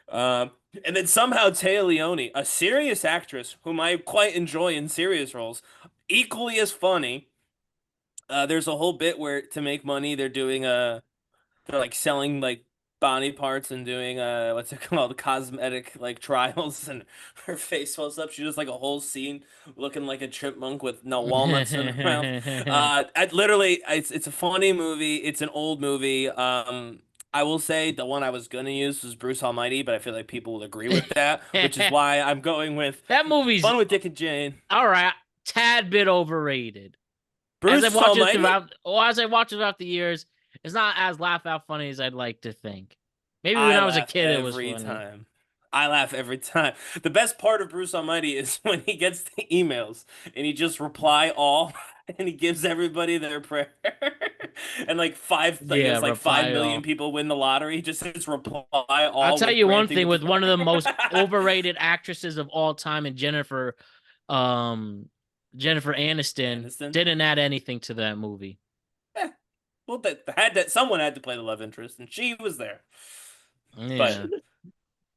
And then somehow Taya Leone, a serious actress whom I quite enjoy in serious roles, equally as funny. There's a whole bit where to make money, they're like selling like body parts and doing what's it called, cosmetic like trials, and her face swells up. She does like a whole scene looking like a chipmunk with no walnuts in her mouth. It's a funny movie. It's an old movie. I will say the one I was gonna use was Bruce Almighty, but I feel like people will agree with that, which is why I'm going with That movie's Fun with Dick and Jane. all right, tad bit overrated. Bruce Almighty? As I watch it throughout the years, it's not as laugh out funny as I'd like to think. Maybe when I I was a laugh kid, it was every funny. time. I laugh every time. The best part of Bruce Almighty is when he gets the emails and he just reply all and he gives everybody their prayer. And like Yeah, it's like reply 5 million all. people win the lottery. He just says reply I'll all tell with you one granting thing: the with one of the most overrated actresses of all time, and Jennifer Aniston, Aniston? didn't add anything to that movie. Well, someone had to play the love interest, and she was there. Yeah, But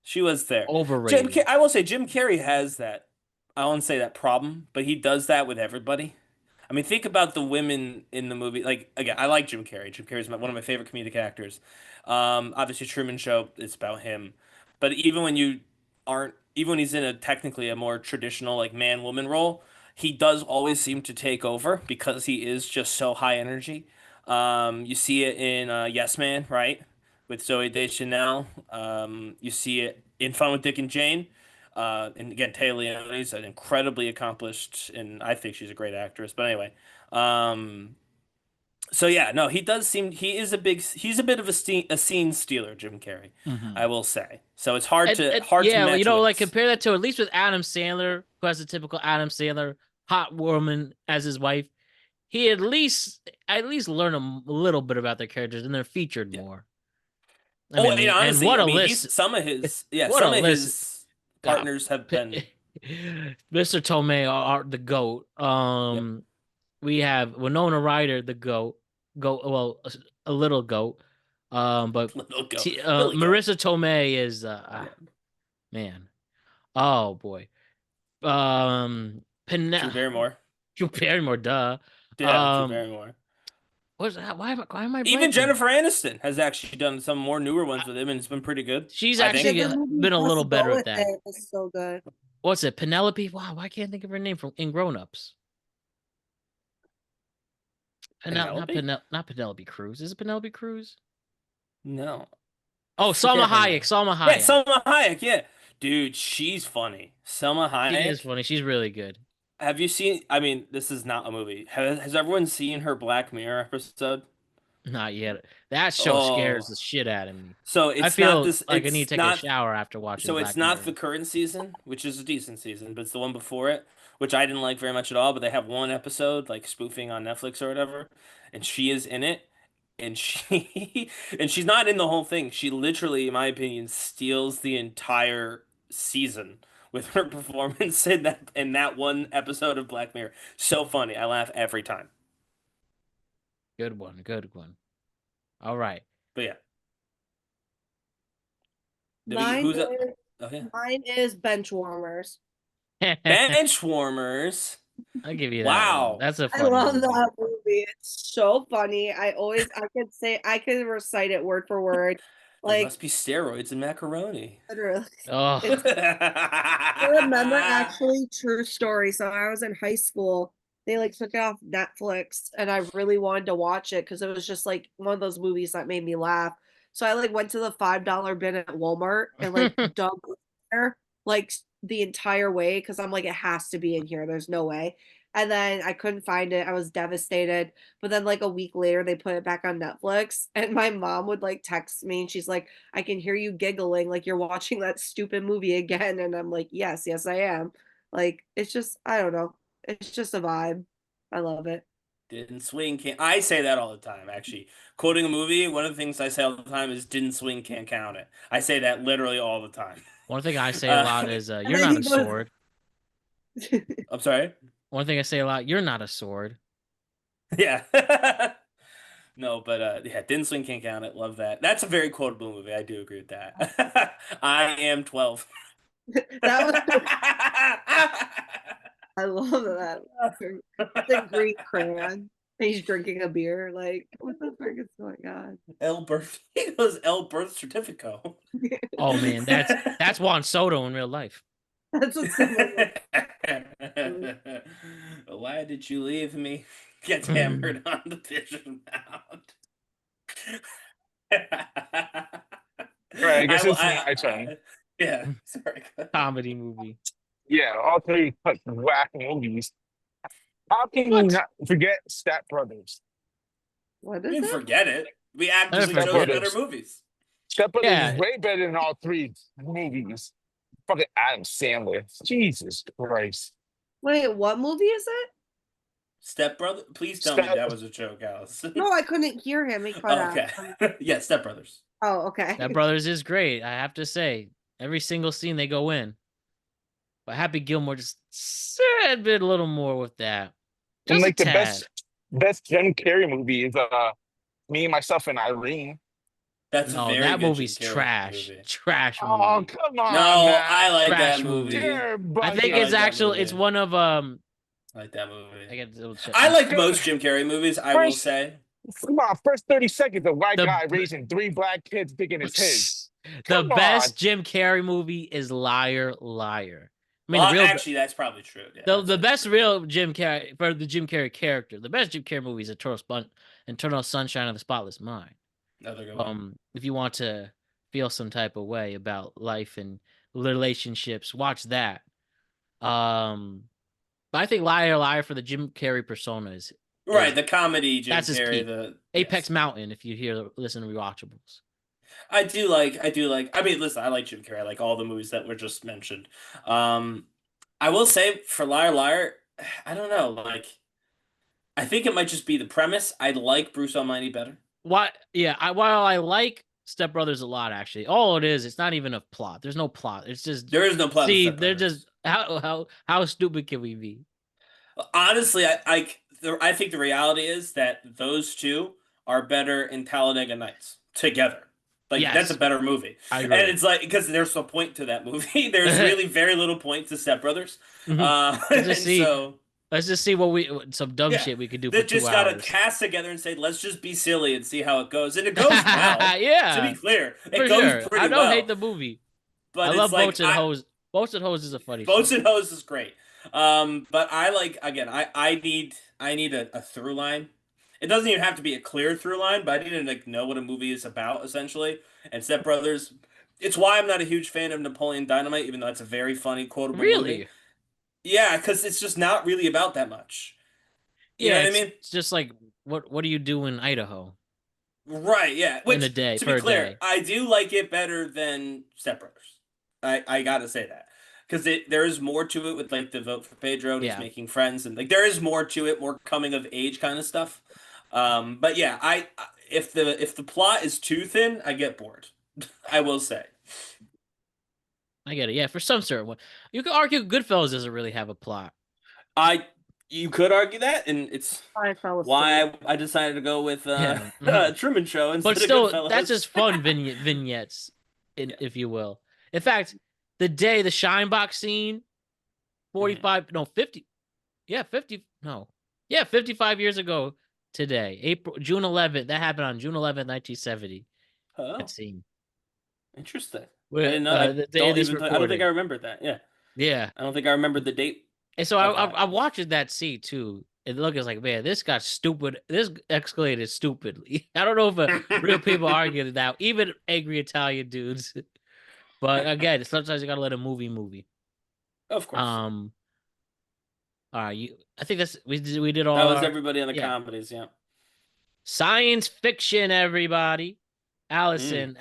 she was there. overrated. I will say Jim Carrey has that. I won't say that problem, but he does that with everybody. I mean, think about the women in the movie. Like again, I like Jim Carrey. Jim Carrey's one of my favorite comedic actors. Obviously Truman Show, it's about him. But even when he's in technically a more traditional like man woman role, he does always seem to take over because he is just so high energy. You see it in Yes Man, right? With Zoe Deschanel. You see it in Fun with Dick and Jane. And again, Taylor Leone's an incredibly accomplished, and I think she's a great actress. But anyway, um, so yeah, no, he's a bit of a scene stealer, Jim Carrey, I will say. So it's hard to Yeah, match wits. compare that to at least with Adam Sandler, who has a typical Adam Sandler hot woman as his wife. He at least learn a little bit about their characters, and they're featured Yeah. more. And And honestly, what I a mean, list! What a some of list! his Uh, partners have been. Mr. Tomei are the goat. Yep. We have Winona Ryder, the goat. Well, a little goat. But Little go, Billy go. Marissa Tomei is Yeah. man. Oh boy. Drew Barrymore. Drew Barrymore, duh. Yeah, Drew Barrymore. What's that? Why am I Even blanking? Jennifer Aniston has actually done some more newer ones with him, and it's been pretty good. She's I actually think. The movie been a Let's little better Go at With that. It was so good. What's it? Penelope? Wow, why can't I think of her name from in Grown Ups? Penelope? Not Penelope Cruz. Is it Penelope Cruz? No. Oh, Salma Hayek. Salma Yeah, Hayek. Selma Hayek. Yeah, dude, she's funny. Selma She is Hayek. funny. She's really good. Have you seen? I mean, this is not a movie. Has everyone seen her Black Mirror episode? Not yet. That show scares Oh, the shit out of me. so I it's not feel this. like I need It's to take a not. shower after watching So it's Black not the Mirror. current season, which is a decent season, but it's the one before it, which I didn't like very much at all. But they have one episode like spoofing on Netflix or whatever, and she is in it, and she and she's not in the whole thing. She literally, in my opinion, steals the entire season with her performance in that one episode of Black Mirror. So funny. I laugh every time. Good one. Good one. All right. But yeah. Mine Who's up? is Oh yeah. mine is bench warmers. Bench warmers. I'll give you that one. Wow. That's a I funny love movie. that movie. It's so funny. I could recite it word for word. There Like must be steroids in macaroni. literally. Oh, It's I remember actually true story. So I was in high school. They like took it off Netflix and I really wanted to watch it because it was just like one of those movies that made me laugh. So I like went to the $5 bin at Walmart and like dumped it there like the entire way because I'm like, it has to be in here. There's no way. And then I couldn't find it. I was devastated. But then like a week later they put it back on Netflix and my mom would like text me and she's like, I can hear you giggling like you're watching that stupid movie again. And I'm like, yes, I am. Like, it's just, I don't know. It's just a vibe. I love it. Didn't swing, can't. I say that all the time, actually. Quoting a movie, one of the things I say all the time is didn't swing, can't count it. I say that literally all the time. one thing I say a lot is And you're then not he a goes, sword. I'm sorry? One thing I say a lot, you're not a sword. Yeah. No, but yeah, didn't swing, can't count it. Love that. That's a very quotable movie. I do agree with that. I am 12. that was, I love that. It's a great crayon. He's drinking a beer. Like, what the frick is going on? He goes El birth certificate. Oh man, that's Juan Soto in real life. That's what someone like. Why did you leave me? Gets hammered on the Pigeon Mound. All right, I guess it's my turn. Yeah, sorry. Comedy movie. Yeah, all three whack movies. How can you What? not forget Step Brothers? What We is didn't it? forget it. We actively Step chose Brothers. better movies. Step Brothers Yeah. is way better than all three movies. Fucking Adam Sandler. Jesus Christ. Wait, what movie is it? Step Brother. Please tell me that was a joke, Alice. No, I couldn't hear him. He cut out. Okay. Yeah, Step Brothers. Oh, okay. Step Brothers is great. I have to say, every single scene they go in. But Happy Gilmore just said a bit a little more with that. And Just like a the tad. best Jim Carrey movie is Me, Myself, and Irene. That's a No, very that good movie's Jim Carrey trash. movie. Trash movie. Oh, come on. No, man. I like Trash that movie. movie. You're I think bugging. it's like that actually it's movie. one of I like that movie. I gotta double check. I like most Jim Carrey movies, I will say. Come on, first 30 seconds, a white The- guy raising 3 black kids thinking it's his. The Come best on. Jim Carrey movie is Liar Liar. I mean, Well, the real actually, that's probably true. Yeah, the best real Jim Carrey for the Jim Carrey character. The best Jim Carrey movie is Eternal Sunshine of the Spotless Mind. another good one. If you want to feel some type of way about life and relationships, watch that. But I think Liar Liar for the Jim Carrey persona is Right, the comedy Jim that's his Carrey. peak. Apex Mountain. If you listen to rewatchables. I do like. I mean, listen, I like Jim Carrey. I like all the movies that were just mentioned. I will say for Liar Liar, I don't know. Like, I think it might just be the premise. I like Bruce Almighty better. What? Yeah. While I like Step Brothers a lot, actually, all it is, it's not even a plot. There's no plot. It's just There is no plot. to see. Step They're Brothers. just how stupid can we be? Honestly, I think the reality is that those two are better in Talladega Nights together. Like that's a Yes. better movie. I agree. And it's like because there's no point to that movie. There's really very little point to Step Brothers. Let's just see. So Let's just see what some dumb shit we could do they for 2 just got to hours. cast together and say, let's just be silly and see how it goes. And it goes well. Yeah. To be clear, it For goes sure. pretty I don't well. hate the movie. But I it's love like, Boats and Hose. Boats and Hose is a funny Boats show. and Hose is great. But I like again. I need a through line. It doesn't even have to be a clear through line, but I need to like know what a movie is about essentially. And Step Brothers, it's why I'm not a huge fan of Napoleon Dynamite, even though it's a very funny quotable Really? movie. Yeah, because it's just not really about that much. You know what I mean? It's just like what do you do in Idaho? Right, yeah. Which, In a day, to per be clear, day. I do like it better than Step Brothers. I gotta say that. Because there is more to it with like the vote for Pedro and he's making friends and like there is more to it, more coming of age kind of stuff. But yeah, if the plot is too thin, I get bored. I will say. I get it. Yeah, for some certain one. You could argue Goodfellas doesn't really have a plot. You could argue that, and it's why I decided to go with Truman Show instead but still, of Goodfellas. that's just fun vignettes, if you will. In fact, the day the Shinebox scene, 45, no, 50, yeah, 50, no, yeah, 55 years ago today, June 11th, that happened on June 11th, 1970. Oh, That scene. interesting. I Where, didn't know. the day of this I don't think recording. I remembered that. Yeah. Yeah. I don't think I remembered the date. And so I watched that scene too. It looked like, man, this got stupid. This escalated stupidly. I don't know if real people argue that, even angry Italian dudes. But again, sometimes you gotta let a movie. Of course. All right, I think we did all. That was everybody on the comedies, yeah. Science fiction, everybody. Allison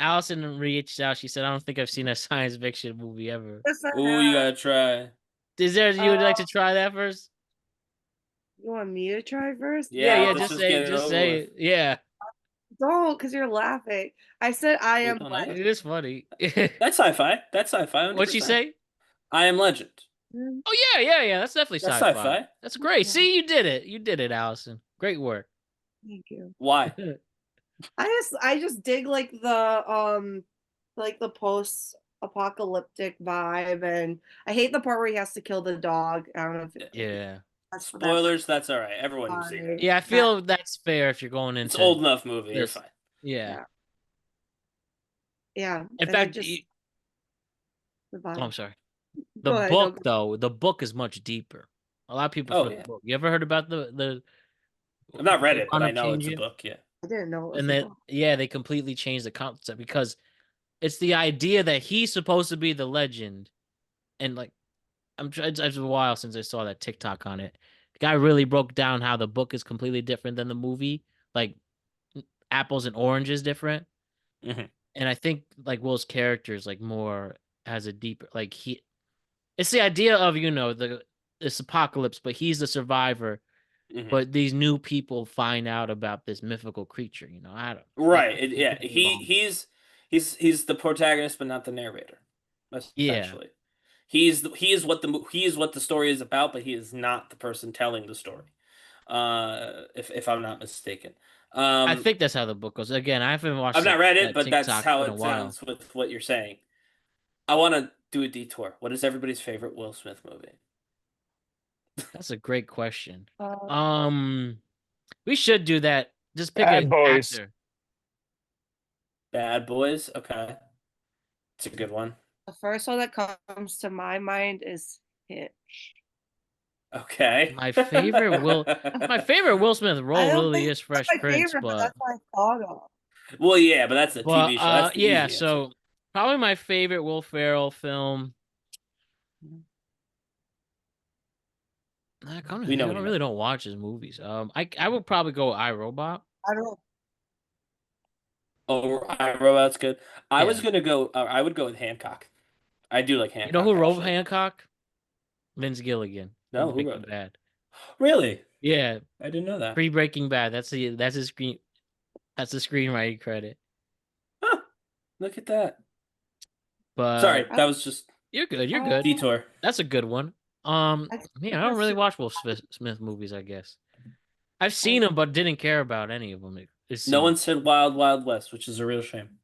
reached out. She said, "I don't think I've seen a science fiction movie ever." Ooh, you gotta try. Is there? You would like to try that first? You want me to try first? Yeah. Just say it. Yeah. Don't, because you're laughing. I said I am. It is funny. That's sci-fi. That's sci-fi. 100%. What'd she say? I Am Legend. Oh yeah. That's definitely That's sci-fi. sci-fi. That's great. See, you did it, Allison. Great work. Thank you. Why? I just dig like the post-apocalyptic vibe, and I hate the part where he has to kill the dog. I don't know if That's for that Spoilers, that's all right. Everyone's seen it. Yeah, I feel that's fair if you're going into It's old enough movie. You're this. fine. Yeah. Yeah. In and fact, just oh, I'm sorry. The Go ahead, no, book, though, the book is much deeper. A lot of people Oh, for the yeah. book. You ever heard about the I've not read they it, but wound I up know it's a changing it? book. Yeah. I didn't know it was And a then book. yeah, they completely changed the concept because it's the idea that he's supposed to be the legend, and like it's a while since I saw that TikTok on it. The guy really broke down how the book is completely different than the movie, like apples and oranges different. Mhm. And I think like Will's character is like more has a deeper like it's the idea of this apocalypse, but he's the survivor. Mhm. But these new people find out about this mythical creature. I don't. Right. It could be wrong. He's the protagonist, but not the narrator. Yeah. Essentially, he is what the story is about, but he is not the person telling the story. If I'm not mistaken. I think that's how the book goes. Again, I haven't watched I've not read it, that but that's TikTok how in a it while. sounds with what you're saying. I want to do a detour. What is everybody's favorite Will Smith movie? That's a great question. Uh, We should do that. Just pick Bad an Boys. actor. Bad Boys. Okay, it's a good one. the first one that comes to my mind is Hitch. Okay. My favorite Will Smith I role don't really think is that's Fresh my Prince, favorite, but but that's what I thought of. Well, yeah, but that's a TV show. That's the yeah. easy answer. So probably my favorite Will Ferrell film. I kind of We I know what don't you really meant. don't watch his movies. I would probably go iRobot. I don't. Oh, iRobot's good. I was Yeah. gonna go. I would go with Hancock. I do like You know Hancock who wrote actually. Hancock? Vince Gilligan No, from who Breaking wrote it? Bad. Really? Yeah, I didn't know that. pre Breaking Bad. That's his screenwriting credit. Huh, look at that. But Sorry, that was just you're good. You're good. detour. That's a good one. I Man, I don't really watch Will Smith movies. I guess I've seen them, but didn't care about any of them. It No seems. one said Wild Wild West, which is a real shame.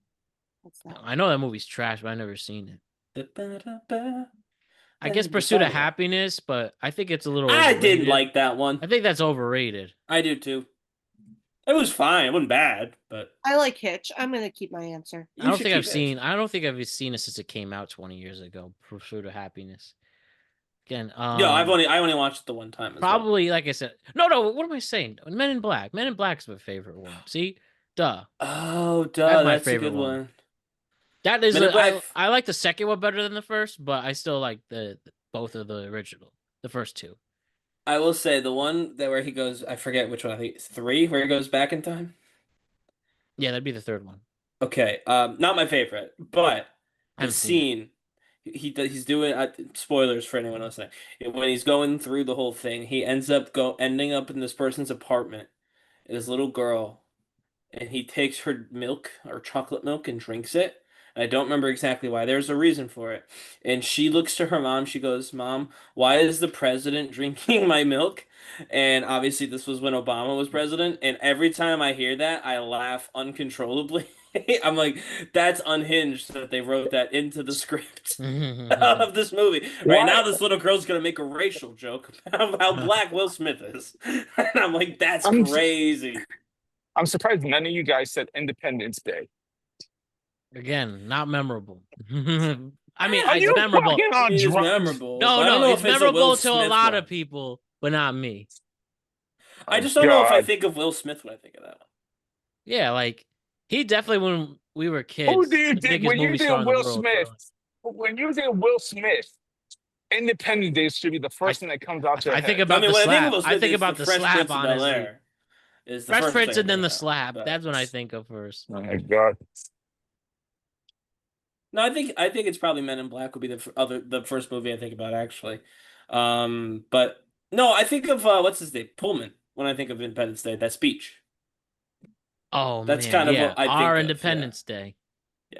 What's that? I know that movie's trash, but I never seen it. I guess And Pursuit of Desire. Happiness, but I think it's a little I overrated. didn't like that one. I think that's overrated. I do too. It was fine. It wasn't bad, but I like Hitch. I'm gonna keep my answer. I don't should think I've keep it. seen. I don't think I've seen it since it came out 20 years ago. Pursuit of Happiness. Again, No, I only watched it the one time as well. probably like I said. No. What am I saying? Men in Black. Men in Black's my favorite one. See, duh. Oh, That's duh, my that's a favorite good one. one. That is Men in Black. I like the second one better than the first, but I still like the both of the original, the first two. I will say the one that where he goes, I forget which one. I think it's 3, where he goes back in time. Yeah, that'd be the third one. Okay, not my favorite, but I the haven't seen scene he's doing spoilers for anyone listening. When he's going through the whole thing, he ending up in this person's apartment, this little girl, and he takes her milk or chocolate milk and drinks it. And I don't remember exactly why. There's a reason for it. And she looks to her mom. She goes, "Mom, why is the president drinking my milk?" And obviously, this was when Obama was president. And every time I hear that, I laugh uncontrollably. I'm like, that's unhinged that they wrote that into the script it. of this movie. Right now, this little girl's gonna make a racial joke about how black Will Smith is. And I'm like, that's I'm crazy. I'm surprised none of you guys said Independence Day. Again, not memorable. I mean, Are it's you memorable. fucking on It is drugs? memorable. No, but I don't know it's if it's a Will memorable to a Smith lot one. of people, but not me. I Oh, just don't know if I God. think of Will Smith when I think of that one. Yeah, like he definitely when we were Who kids, do you the think biggest when you movie think star of in the Will world. Smith? When you think of Will Smith, Independence Day should be the first thing that comes out to your I think head. about the when I think of slap. Will I Smith, think it's about the the Fresh slap, Prince of Bel honestly. Air. Is the Fresh first Prince thing I and then think the about. slap. But That's what I think of first. Oh my God. no, I think it's probably Men in Black would be the first movie I think about actually. But no, I think of what's his name, Pullman, when I think of Independence Day. That speech. Oh That's man, kind of yeah. what I Our think of. Yeah. Independence Day. Yeah.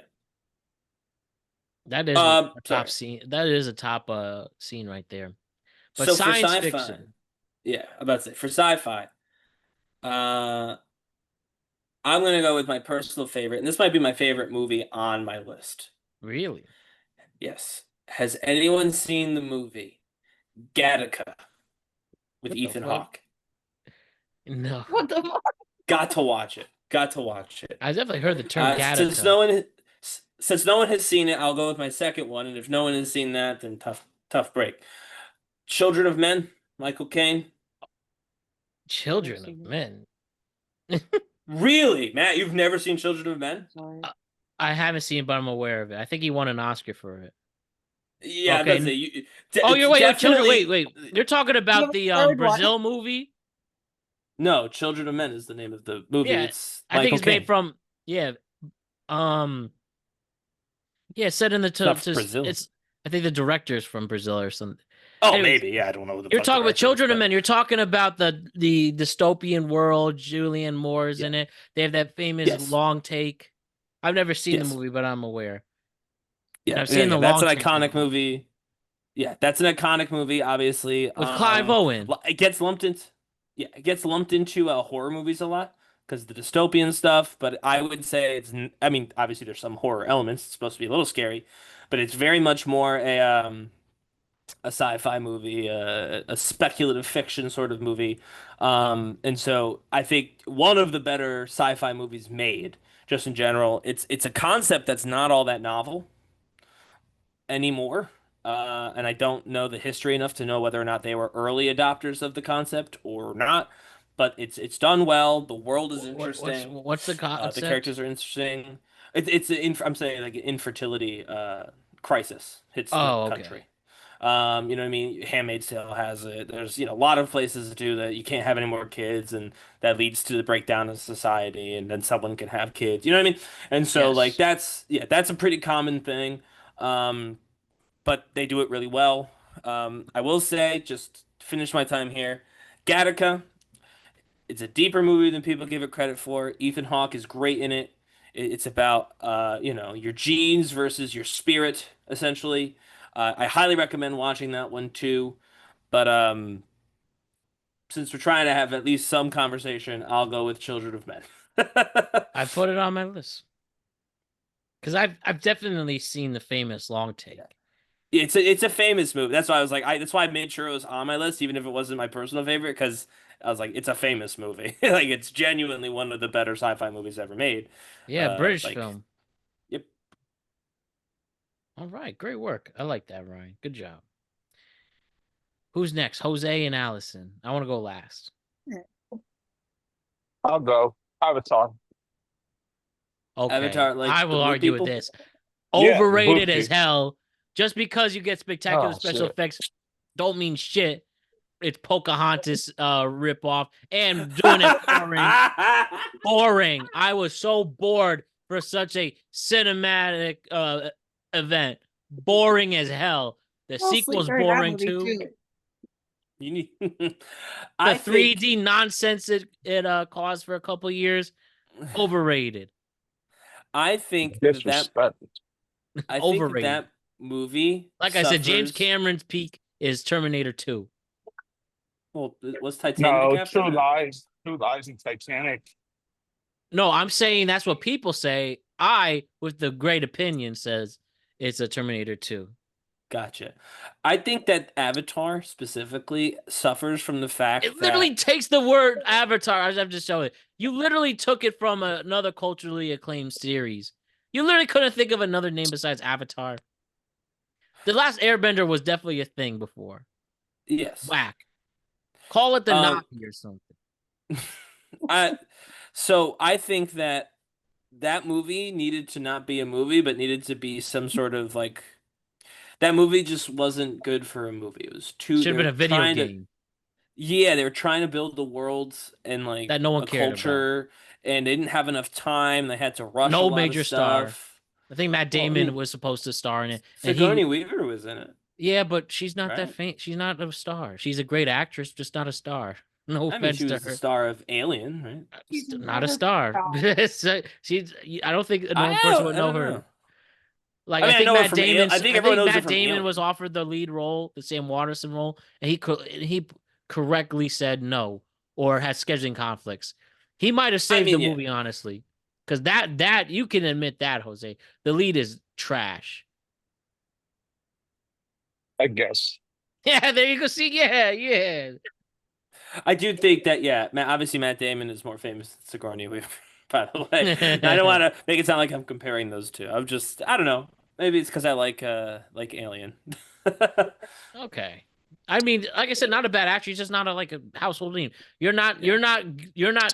That is a top Sorry. scene. That is a top scene right there. But So for science sci-fi, fiction. yeah, I'm about to say for sci-fi, uh, I'm gonna go with my personal favorite, and this might be my favorite movie on my list. Really? Yes. Has anyone seen the movie Gattaca? with What the Ethan fuck? Hawke. No. What the fuck? Got to watch it. Got to watch it. I definitely heard the term Since Gattaca. no one has seen it, I'll go with my second one. And if no one has seen that, then tough break. Children of Men, Michael Caine. Children of Men. Really, Matt? You've never seen Children of Men? Sorry. I haven't seen it, but I'm aware of it. I think he won an Oscar for it. Yeah, Okay. that's it. Oh, you're children. definitely- Wait. You're talking about the third one. Brazil movie? No, Children of Men is the name of the movie. Yeah, It's I think Michael it's made Caine. from set in the Not Brazil. it's I think the director's from Brazil or something. Oh, Anyways, maybe. Yeah, I don't know. You're talking about Children of Men. You're talking about the dystopian world. Julianne Moore's in it. They have that famous long take. I've never seen the movie, but I'm aware. Yeah, I've seen the that's long an take iconic movie. Yeah, that's an iconic movie. Obviously, with Clive Owen. It gets lumped into horror movies a lot because the dystopian stuff. But I would say I mean, obviously, there's some horror elements. It's supposed to be a little scary, but it's very much more a sci-fi movie, a speculative fiction sort of movie. And so I think one of the better sci-fi movies made, just in general. It's a concept that's not all that novel anymore. And I don't know the history enough to know whether or not they were early adopters of the concept or not. But it's done well. The world is interesting. What's the concept? The characters are interesting. I'm saying like an infertility crisis hits the country. You know what I mean? Handmaid's Tale has it. There's, a lot of places to do that. You can't have any more kids, and that leads to the breakdown of society, and then someone can have kids. You know what I mean? And so, like, that's a pretty common thing. But they do it really well. I will say, just to finish my time here, Gattaca, it's a deeper movie than people give it credit for. Ethan Hawke is great in it. It's about, your genes versus your spirit, essentially. I highly recommend watching that one too. But since we're trying to have at least some conversation, I'll go with Children of Men. I put it on my list because I've definitely seen the famous long take. It's a famous movie. That's why I was like, that's why I made sure it was on my list, even if it wasn't my personal favorite, because I was like, it's a famous movie. Like, it's genuinely one of the better sci-fi movies ever made. Yeah, British film. Yep. All right, great work. I like that, Ryan. Good job. Who's next? Jose and Allison. I want to go last. I'll go. Avatar. Okay. Avatar, like I will the argue people? with this. Yeah, Overrated the as hell. Just because you get spectacular Oh, special shit. effects don't mean shit. It's Pocahontas ripoff and doing it boring. Boring. I was so bored for such a cinematic event. Boring as hell. The sequel's boring too. You need The 3D nonsense it caused for a couple years. Overrated. I think that Disrespect. I think Overrated. that movie, Like I said, James suffers- Cameron's peak is Terminator 2. Well, was Titanic No, after True that? Lies. True Lies and Titanic. No, I'm saying that's what people say. I, with the great opinion, says it's a Terminator 2. Gotcha. I think that Avatar specifically suffers from the fact It literally takes the word Avatar. I have to show it. You literally took it from another culturally acclaimed series. You literally couldn't think of another name besides Avatar. The Last Airbender was definitely a thing before. yes. Whack. Call it the Navi or something. So I think that movie needed to not be a movie, but needed to be some sort of like. That movie just wasn't good for a movie. It was too. Should have been a video game. Yeah, they were trying to build the worlds and like that no one cared culture, and they didn't have enough time. They had to rush No a lot major of star. stuff. I think Matt Damon was supposed to star in it. Sigourney Weaver was in it. Yeah, but she's not that Right. faint. She's not a star. She's a great actress, just not a star. No I mean, offense she to was the her. star of Alien, right? Not a star. She's. I don't think no I person would don't know her. know. Like I mean, I think know her Matt from Damon. I think everyone knows her Matt from Damon Alien. was offered the lead role, the Sam Waterston role, and he correctly said no or had scheduling conflicts. He might have saved the movie, honestly, because that you can admit that, Jose. The lead is trash. I guess. Yeah, there you go. See, yeah. I do think that, yeah, obviously Matt Damon is more famous than Sigourney Weaver, by the way. And I don't want to make it sound like I'm comparing those two. I don't know. Maybe it's because I like Alien. Okay. I mean, like I said, not a bad actor. He's just not like a household name. You're not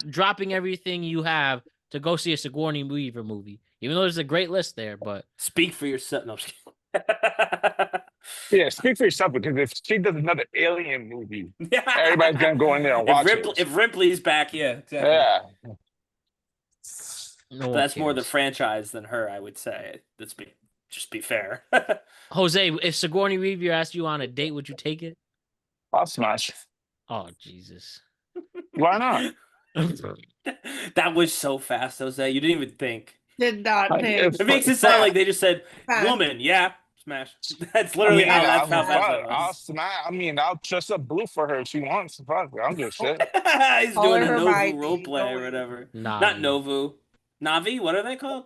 dropping everything you have to go see a Sigourney Weaver movie, even though there's a great list there. But Speak for yourself. No, I'm just kidding. Yeah, speak for yourself because if she does another Alien movie, Yeah. everybody's gonna go in there and watch it. If Ripley's back, yeah, exactly. Yeah. no But one that's more the cares. franchise than her, I would say. Just be fair. Jose, if Sigourney Weaver asked you on a date, would you take it? I'll smash. Oh Jesus! Why not? That was so fast, Jose. You didn't even think. Did not Like, think. if- It makes it sound like they just said, Fast. "Woman, yeah, smash." That's I literally mean, how that's how fast fast that I'll was. smash. I mean, I'll dress up blue for her if she wants. Fuck, I don't give a shit. He's Call doing a her by Novu role name, play or going. whatever. Navi. Not Novu. Navi? What are they called?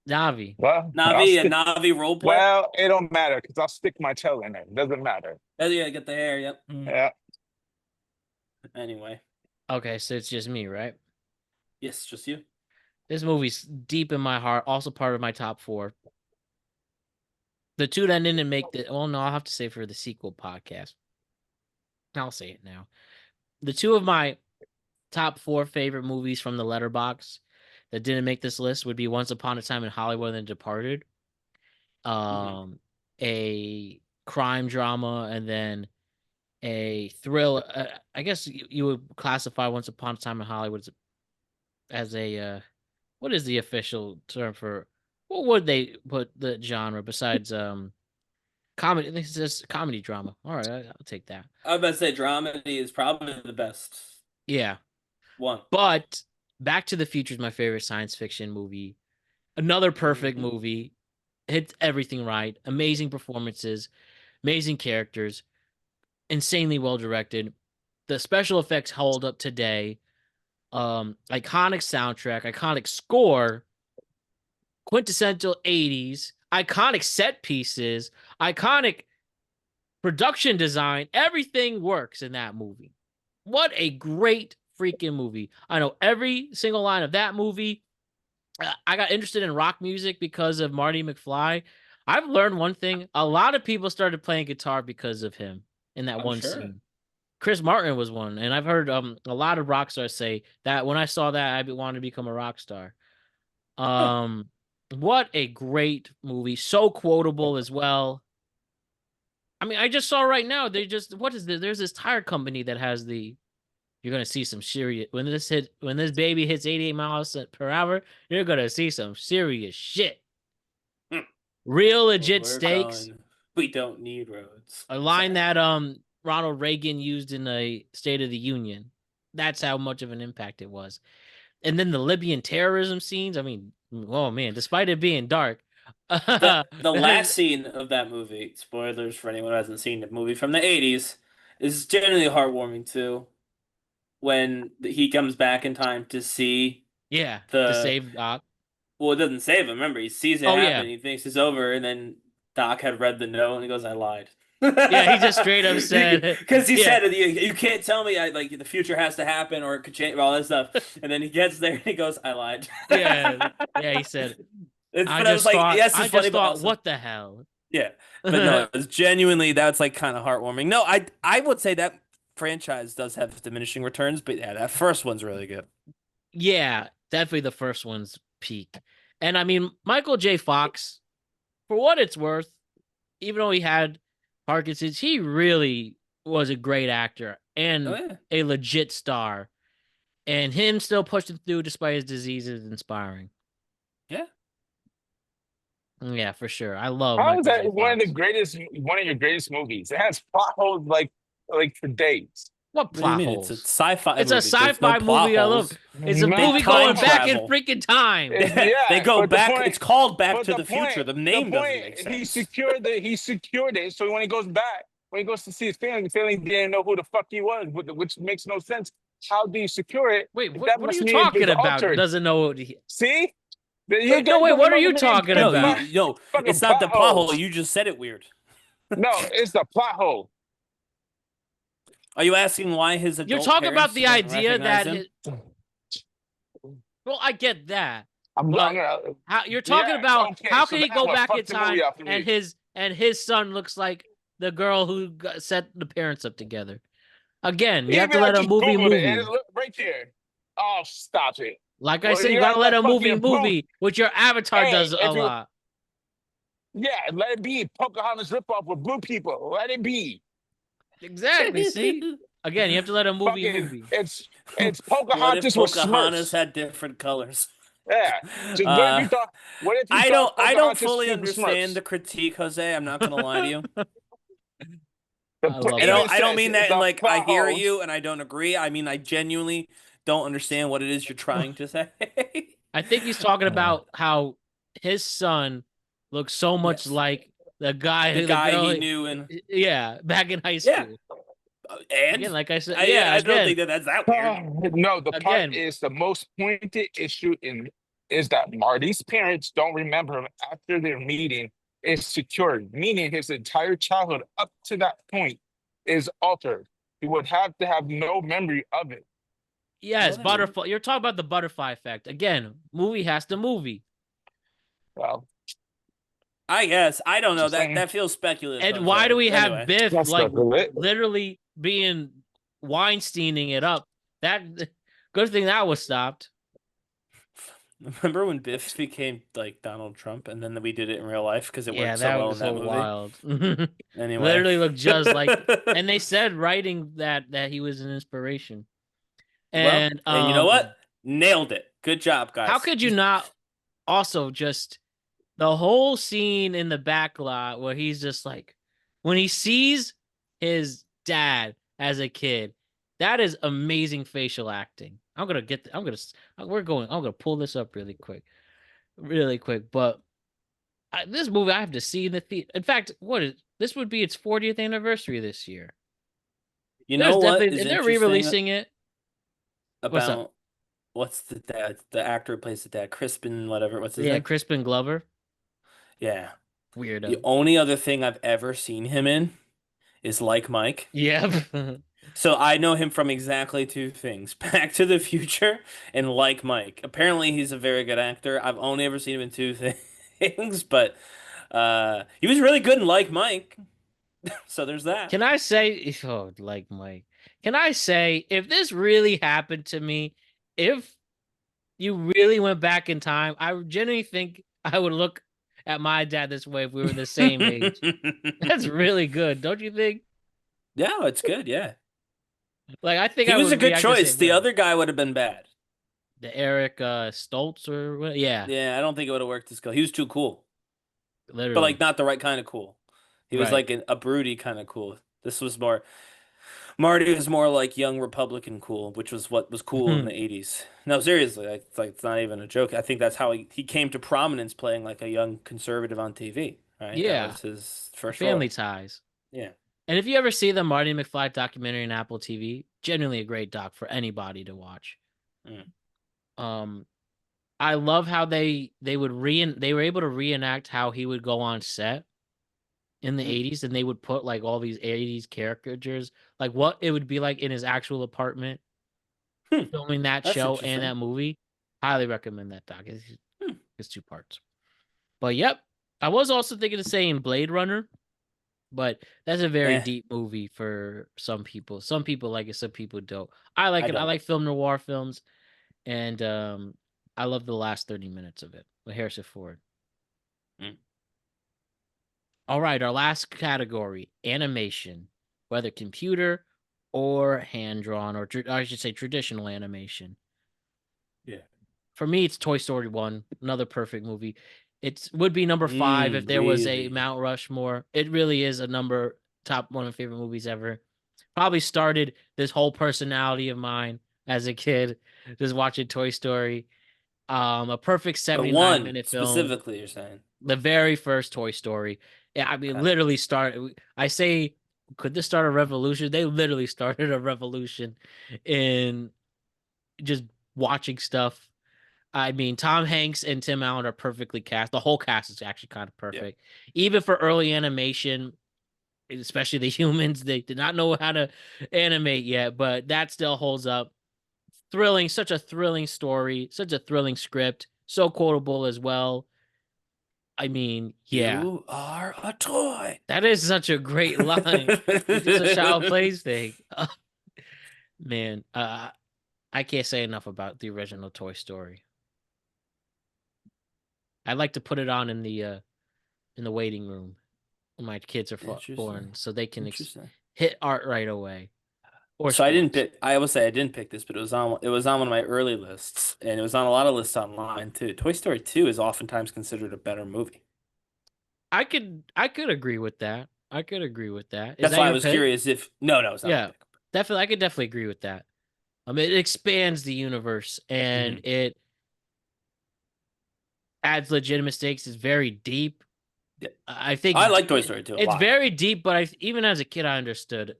Navi. Well, Navi and Navi role play? well, it don't matter because I'll stick my tail in it. Doesn't matter. Oh, yeah, get the hair, yep. Yeah. Anyway. Okay, so it's just me, right? Yes, just you. This movie's deep in my heart. Also part of my top 4. The two that didn't make the no, I'll have to say for the sequel podcast. I'll say it now. The two of my top 4 favorite movies from the letterbox that didn't make this list would be Once Upon a Time in Hollywood and Departed. A crime drama and then a thrill. I guess you would classify Once Upon a Time in Hollywood as a what is the official term for what would they put the genre besides comedy? This is just comedy drama. All right, I'll take that. I was about to say dramedy is probably the best Yeah, one. but Back to the Future is my favorite science fiction movie. Another perfect Mhm. movie. Hits everything right. Amazing performances, amazing characters, insanely well directed. The special effects hold up today. Iconic soundtrack, iconic score, quintessential 80s, iconic set pieces, iconic production design. Everything works in that movie. What a great freaking movie. I know every single line of that movie. I got interested in rock music because of Marty McFly. I've learned one thing. A lot of people started playing guitar because of him in that I'm one sure. scene. Chris Martin was one, and I've heard a lot of rock stars say that when I saw that, I wanted to become a rock star. What a great movie. So quotable as well. I mean, I just saw right now, what is this? There's this tire company that has you're gonna see some serious when this baby hits 88 miles per hour, you're gonna see some serious shit. Hmm. Real legit We're stakes. going, we don't need roads. A line that Ronald Reagan used in the State of the Union. That's how much of an impact it was. And then the Libyan terrorism scenes. I mean, oh man, despite it being dark. The last scene of that movie, spoilers for anyone who hasn't seen the movie from the 80s, is generally heartwarming too. When he comes back in time to see yeah, the to save Doc. Well, it doesn't save him. Remember, he sees it Oh, happen. yeah. He thinks it's over, and then Doc had read the note, and he goes, "I lied." Yeah, he just straight up said because he yeah. said, "You can't tell me like the future has to happen or it could change all that stuff." And then he gets there and he goes, "I lied." Yeah, he said. But I was like, yes, it's funny, but also, what the hell? yeah, but no, it's genuinely that's like kind of heartwarming. No, I would say that franchise does have diminishing returns, but yeah, that first one's really good. Yeah, definitely the first one's peak. And I mean, Michael J. Fox, for what it's worth, even though he had Parkinson's, he really was a great actor and Oh, yeah. a legit star. And him still pushing through despite his disease is inspiring. Yeah. Yeah, for sure. I love How Michael is that J. one of Fox. one of your greatest movies? It has plot holes like for days. What What do you plot mean? holes? It's a sci-fi It's movie. a There's no sci-fi plot movie I holes. love. It's a No, movie time going back in travel. freaking time. Yeah, They go but the back. point- It's called Back But to the Future. The name doesn't make sense. He secured it. So when he goes back, when he goes to see his family didn't know who the fuck he was, which makes no sense. How do you secure it? Wait, That what are must you mean it's talking about? altered. Doesn't know what he... See? Wait, no, wait, what are you talking No, about? Fucking it's not the plot plot hole. holes. You just said it weird. No, it's the plot hole. Are you asking why his adult You're talking about parents the don't idea recognize that him? well, I get that. I'm But gonna. how you're Yeah. talking about Okay. how So can he now go what? back in Fuck the movie time up for and me. his son looks like the girl who set the parents up together? Again, you have to Even I let a just movie googled it and movie. it look right there. Oh, stop it. Like I Well, said, you you gotta gotta let let a movie fucking blue. movie, which your avatar Hey, does a if you lot. let it be Pocahontas ripoff with blue people. Let it be. Exactly. See, again, you have to let a movie Fucking, movie. it's What if Pocahontas with Pocahontas Smurfs. had different colors? Yeah. Just what if you thought? What if you I thought don't Pocahontas fully with the understand Smurfs? the critique, Jose. I'm not gonna lie to you. I love I it. don't Says mean that in the like I plot hear holes. you and I don't agree. I mean I genuinely don't understand what it is you're trying to say. I think he's talking about how his son looks so much Yes. like the guy, The the guy girl, he knew and yeah, back in high yeah. school. And Again, like I said, yeah, I don't again, think that that's that weird. No, the part again, is the most pointed issue in is that Marty's parents don't remember him after their meeting is secured, meaning his entire childhood up to that point is altered. He would have to have no memory of it. yes, No, they wouldn't. butterfly. You're talking about the butterfly effect. Again, movie has to movie. Well, I guess I don't know just that saying. that feels speculative. And why do Jose. we have Anyway, Biff That's like it. literally being Weinsteining it up? That good thing that was stopped. remember when Biff became like Donald Trump and then we did it in real life because it Yeah, worked so that well was in that so movie? wild. Anyway, Literally looked just like, and they said writing that he was an inspiration. well, And and you know what? Nailed it. Good job, how guys. could you not also just the whole scene in the back lot where he's just like when he sees his dad as a kid, that is amazing facial acting. I'm gonna get I'm gonna pull this up really quick. But this movie I have to see in the theater. In fact, this would be its 40th anniversary this year. You There's know what definitely, is and they're interesting re-releasing it. What's up? about what's the dad? The actor who plays the dad, Crispin, whatever. What's his Yeah, name? Crispin Glover. Yeah. The Weirdo. only other thing I've ever seen him in is Like Mike. Yeah. So I know him from exactly two things: Back to the Future and Like Mike. Apparently, he's a very good actor. I've only ever seen him in two things, but he was really good in Like Mike. So there's that. Can I say, oh, like Mike, can I say, if this really happened to me, if you really went back in time, I genuinely think I would look at my dad this way if we were the same age. That's really good, don't you think? Yeah, it's good. Yeah, Like, I think he I was a would good react the choice. same The way. other guy would have been bad. The Eric Stoltz or what? Yeah, Yeah, I don't think it would have worked as good. He was too cool, but like literally. not the right kind of cool. He was Right. like a broody kind of cool. This was more. Marty was more like young Republican cool, which was what was cool in the 80s. No, seriously, like it's not even a joke. I think that's how he came to prominence playing like a young conservative on TV, right? That Yeah, was his first Family role. Ties. Yeah. And if you ever see the Marty McFly documentary on Apple TV, genuinely a great doc for anybody to watch. Mm. I love how they were able to reenact how he would go on set in the 80s, and they would put like all these 80s caricatures, like what it would be like in his actual apartment filming that That's show and interesting. that movie. Highly recommend that doc. Hmm. It's 2 parts. But yep, I was also thinking of saying Blade Runner, but that's a very Eh, deep movie for some people. Some people like it, some people don't. I like I it. I don't. like film noir films, and I love the last 30 minutes of it with Harrison Ford. Mm. All right, our last category, animation, whether computer or hand drawn, or I should say traditional animation. Yeah. For me, it's Toy Story 1, another perfect movie. It would be number 5 if there was a Really? Mount Rushmore. It really is top one of my favorite movies ever. Probably started this whole personality of mine as a kid, just watching Toy Story. A perfect The 79 one minute film. specifically, you're saying? The very first Toy Story. Yeah, I mean, Okay. literally I say, could this start a revolution? They literally started a revolution in just watching stuff. I mean, Tom Hanks and Tim Allen are perfectly cast. The whole cast is actually kind of Yeah. perfect. Even for early animation, especially the humans. They did not know how to animate yet, but that still holds up. Thrilling, such a thrilling story, such a thrilling script, so quotable as well. I mean, yeah, You are a toy. that is such a great line. Is this a child plays thing? Man, I can't say enough about the original Toy Story. I'd like to put it on in the waiting room when my kids are born, so they can Interesting. hit art right away. Or So I didn't sports. pick. I will say I didn't pick this, but it was on. It was on one of my early lists, and it was on a lot of lists online too. Toy Story 2 is oftentimes considered a better movie. I could agree with that. I could agree with that. Is That's that why I your was pick? curious if. No, no, it's not my Yeah, pick. definitely. I could definitely agree with that. It expands the universe and Mhm. it adds legitimate stakes. It's very deep. Yeah. I think I like Toy Story 2 a it's lot. very deep, but even as a kid, I understood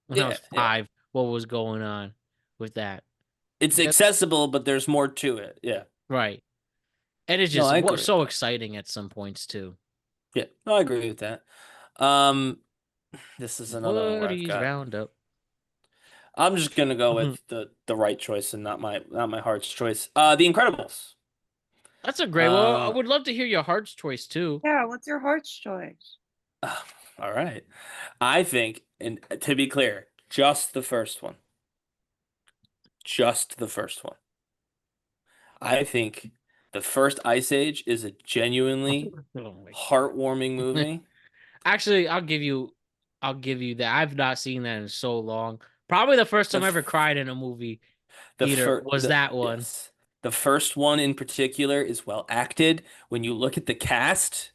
when I Yeah, was yeah. 5 what was going on with that. It's That- accessible, but there's more to it. Yeah. right, and it's No, just I agree with so that. exciting at some points too. Yeah. No, I agree with that. Um, this is another one where I've Woody's got. Roundup. I'm just gonna go with the right choice and not my heart's choice. The Incredibles. That's a great one. I Uh, would love to hear your heart's choice too. Yeah, what's your heart's choice? all right. I think, and to be clear, just the first one. Just the first one. I think the first Ice Age is a genuinely Oh my heartwarming God. movie. Actually, I'll give you that. I've not seen that in so long. Probably the first The time I ever f- cried in a movie the theater first was that one. yes. The first one in particular is well acted. When you look at the cast,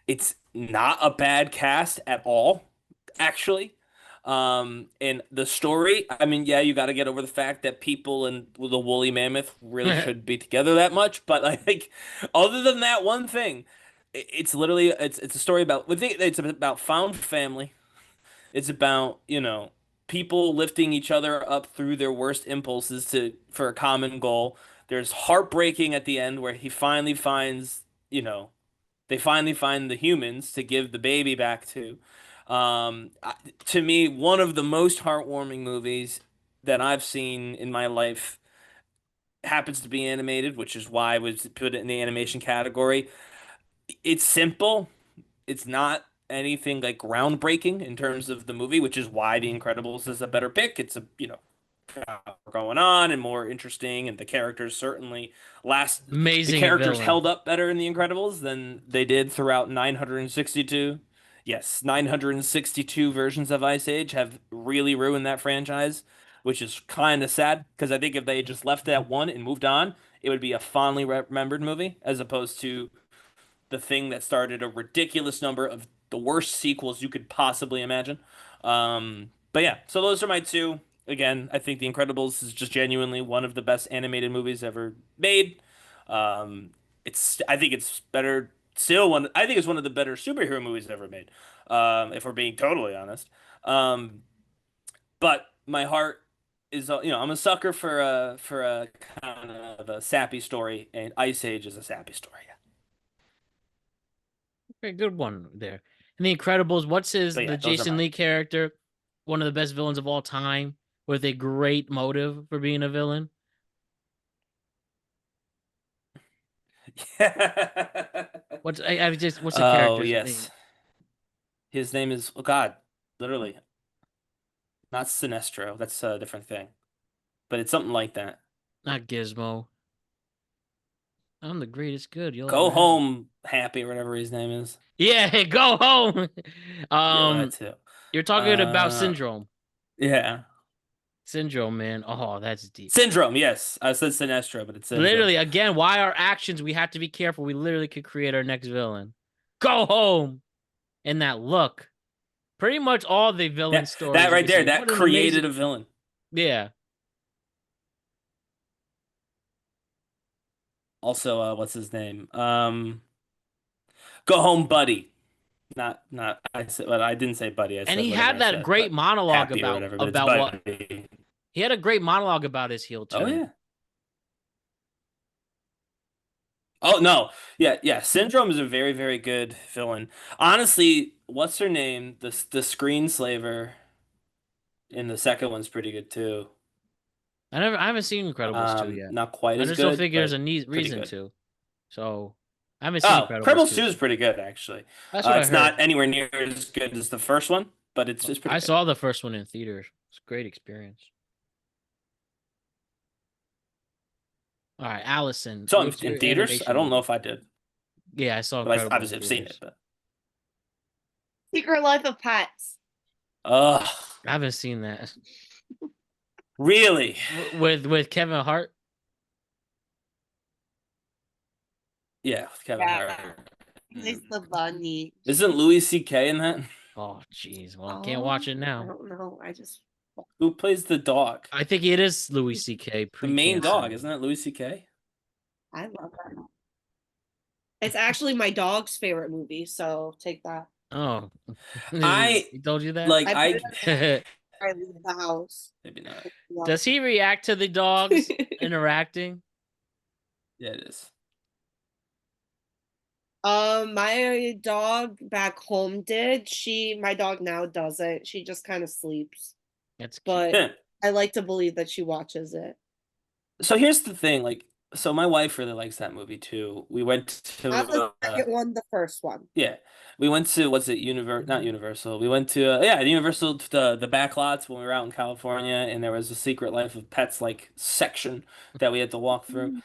it's not a bad cast at all, actually. And the story, I mean, yeah, you got to get over the fact that people and the woolly mammoth really shouldn't be together that much. But like, other than that one thing, it's literally it's a story about it's about found family. It's about, people lifting each other up through their worst impulses for a common goal. There's heartbreaking at the end where he finally finds, they finally find the humans to give the baby back to. To me, one of the most heartwarming movies that I've seen in my life happens to be animated, which is why I was put it in the animation category. It's simple. It's not anything like groundbreaking in terms of the movie, which is why The Incredibles is a better pick. It's going on and more interesting, and the characters certainly last. The Amazing characters villain. held up better in The Incredibles than they did throughout 962. Yes, 962 versions of Ice Age have really ruined that franchise, which is kind of sad because I think if they had just left that one and moved on, it would be a fondly remembered movie as opposed to the thing that started a ridiculous number of the worst sequels you could possibly imagine. But yeah, so those are my two. Again, I think The Incredibles is just genuinely one of the best animated movies ever made. I think it's better still one. I think it's one of the better superhero movies ever made. If we're being totally honest. Um, but my heart is, I'm a sucker for a kind of a sappy story, and Ice Age is a sappy story. Very good one there. And The Incredibles, what's So the yeah, those are Jason mine. Lee character? One of the best villains of all time with a great motive for being a villain. What's the Oh, character's name? yes. His name is, oh God, literally, not Sinestro. That's a different thing. But it's something like that. Not Gizmo. I'm the greatest good you'll Go ever have. home happy, or whatever his name is. Yeah, go home. Yeah, well, that um, too. you're talking about Uh, Syndrome. yeah. Syndrome, man. Oh, that's deep. Syndrome, yes. I said Sinestro, but it's Syndrome. Literally, again, why our actions? We have to be careful. We literally could create our next villain. Go home. And that look. Pretty much all the villain Yeah, that stories right we there, see. that What an created amazing. a villain. Yeah. Also, what's his name? Go home, buddy. Not I said, but I didn't say buddy. I And said he whatever had I that said, great but monologue happy or about whatever. But it's about what buddy. he had a great monologue about his heel Oh turn. yeah. Oh no. Yeah, yeah. Syndrome is a very, very good villain. Honestly, what's her name? The screenslaver in the second one's pretty good too. I haven't seen Incredibles 2 yet. Not quite I as just don't good, think there's a but pretty reason good. to. So I haven't seen Oh, Incredibles Incredibles 2. 2 is pretty good actually. That's what I It's heard. not anywhere near as good as the first one, but it's pretty I good. saw the first one in theaters. It's a great experience. All right, Allison. So What's in your theaters? animation I don't know movie? if I did, Yeah, I saw but I Incredible obviously in have seen it. theaters. But Secret Life of Pets. ugh, I haven't seen that. really? With Kevin Hart. Yeah, with Kevin Yeah. Hart. He's the bunny. Isn't Louis C.K. in that? Oh, jeez. Well, I can't watch it I now. don't know. I just Who plays the dog? I think it is Louis C.K. The main pre-cancer. dog, isn't that Louis C.K.? I love that. It's actually my dog's favorite movie, so take that. Oh, I he told you that. Like I put it I leave the house. maybe not. Does he react to the dogs interacting? Yeah, it is. My dog back home did. My dog now doesn't. She just kind of sleeps. That's cute. But I like to believe that she watches it. So here's the thing, like, so my wife really likes that movie too. We went to Not the second one, the first one. yeah, we went to what's it, not Universal. We went to the Universal, the backlots when we were out in California, and there was a Secret Life of Pets like section that we had to walk through.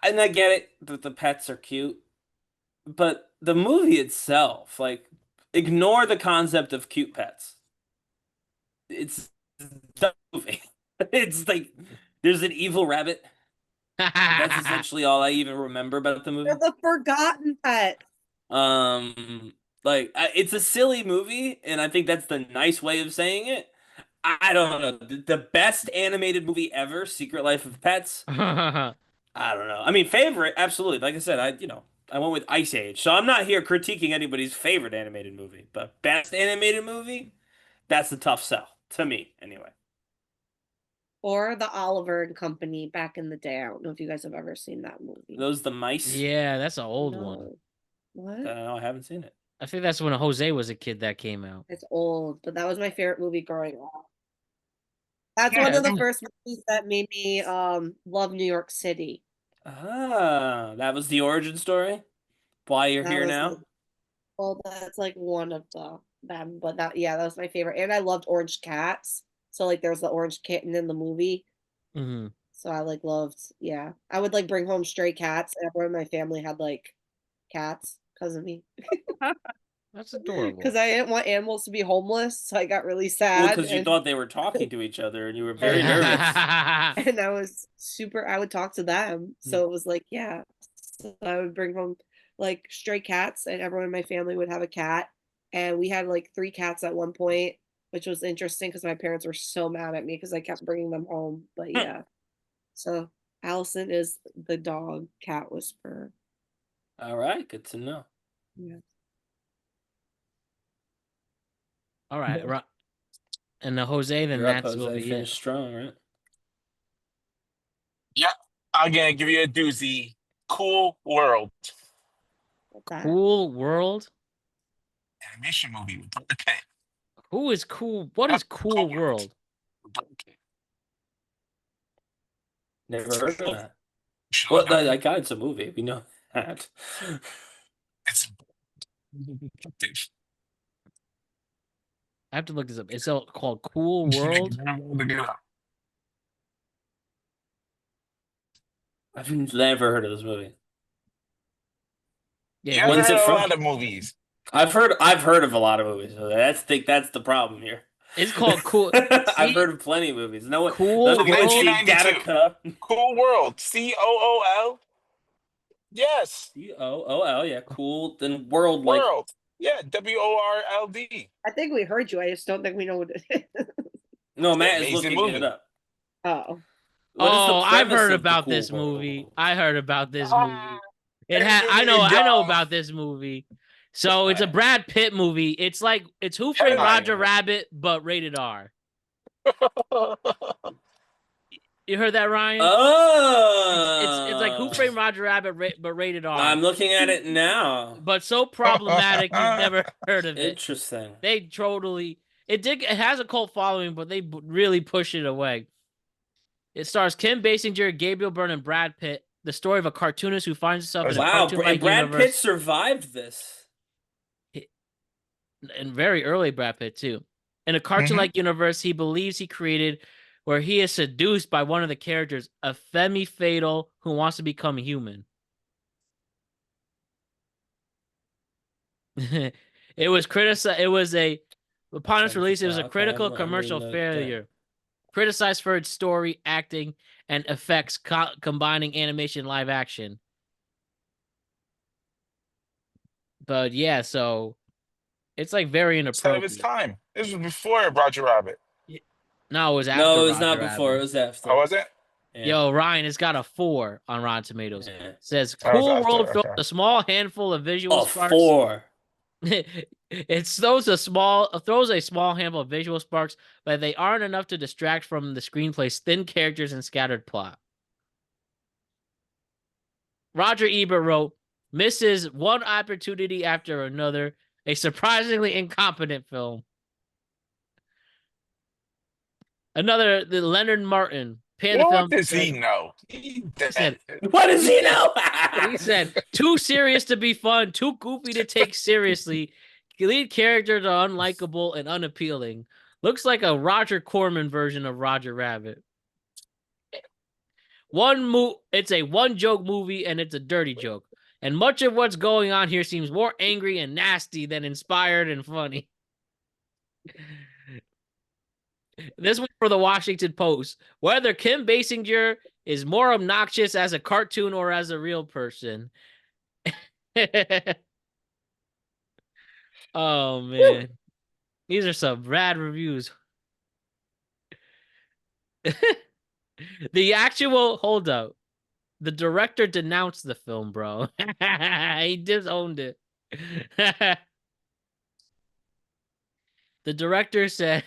And I get it that the pets are cute, but the movie itself, like, ignore the concept of cute pets. It's the movie. It's like there's an evil rabbit. That's essentially all I even remember about the movie. They're the forgotten pet. Like it's a silly movie, and I think that's the nice way of saying it. I don't know. The best animated movie ever, Secret Life of Pets. I don't know. I mean, favorite, absolutely. Like I said, I went with Ice Age, so I'm not here critiquing anybody's favorite animated movie, but best animated movie, that's a tough sell to me, anyway. Or the Oliver and Company back in the day. I don't know if you guys have ever seen that movie. Those the mice. Yeah, that's an old one. No. What? I don't know. I haven't seen it. I think that's when Jose was a kid that came out. It's old, but that was my favorite movie growing up. That's Yeah, one of the I- first movies that made me love New York City. Ah, that was the origin story. Why you're That here was now? like- well, that's like one of them, but that was my favorite. And I loved Orange Cats. So like there's the orange kitten in the movie. Mm-hmm. So I like loved, yeah. I would like bring home stray cats. Everyone in my family had like cats because of me. That's adorable. Because I didn't want animals to be homeless, so I got really Well, sad. because you and, thought they were talking to each other and you were very nervous. and I was I would talk to them. So it was like, yeah. So I would bring home like stray cats, and everyone in my family would have a cat. And we had like 3 cats at one point, which was interesting because my parents were so mad at me because I kept bringing them home. But yeah. So Allison is the dog cat whisperer. All right, good to know. Yeah. All right, right. And the Jose, then You're up, that's Jose. will be Finished it. strong, right? Yeah, I'm gonna give you a doozy. Cool World What's that? Cool World. animation movie with Brad Pitt. Who is cool? What is Cool World? Never heard of that. Should Well, look up. I got it's a movie. We know that. It's I have to look this up. It's called Cool World. I've never heard of this movie. Yeah, When's it a from? lot of movies. I've heard of a lot of movies. So that's the problem here. it's called Cool. I've See? heard of plenty of movies. No one, Cool those people World? see 1992. Gattaca. Cool World. COOL. Yes. COOL, yeah, cool. Then world like World. Yeah. WORLD. I think we heard you. I just don't think we know what it is. no, Matt is Amazing looking it movie. up. Oh. What is the Oh, I've premise heard of the about Cool this World? movie. I heard about this Ah, movie. It there had. you I know go. about this movie. So it's a Brad Pitt movie. It's Who Framed Headline. Roger Rabbit, but rated R. You heard that, Ryan? It's like Who Oh, Framed Roger Rabbit, but rated R. I'm looking at it now. But so problematic, you've never heard of it. Interesting. They totally. It has a cult following, but they really push it away. It stars Kim Basinger, Gabriel Byrne, and Brad Pitt. The story of a cartoonist who finds himself in a Wow, cartoon-like Brad universe. Pitt survived this. And very early Brad Pitt, too. In a cartoon-like universe he believes he created, where he is seduced by one of the characters, a femme fatale who wants to become human. It was criticized. Upon its release, it was a critical commercial failure. Criticized for its story, acting, and effects combining animation and live action. But yeah, so it's like very Ahead of inappropriate. its time. This was before Roger Rabbit. No, it was after. No, it was Roger not before. Rabbit. It was after. Oh, was it? Yeah. Yo, Ryan, it's got a 4 on Rotten Tomatoes. Yeah. It says Oh, it's Cool after, World throws okay. a small handful of visual Oh, sparks. 4. It throws a small handful of visual sparks, but they aren't enough to distract from the screenplay's thin characters and scattered plot. Roger Ebert wrote, "Misses one opportunity after another, a surprisingly incompetent film." Another, the Leonard Martin, Panda What Film. does he know? He said, What does he know? He said, "Too serious to be fun, too goofy to take seriously. Lead characters are unlikable and unappealing. Looks like a Roger Corman version of Roger Rabbit. It's a one-joke movie, and it's a dirty joke. And much of what's going on here seems more angry and nasty than inspired and funny." This one for the Washington Post. Whether Kim Basinger is more obnoxious as a cartoon or as a real person. Oh, man. These are some rad reviews. Hold up. The director denounced the film, bro. He disowned it. The director said,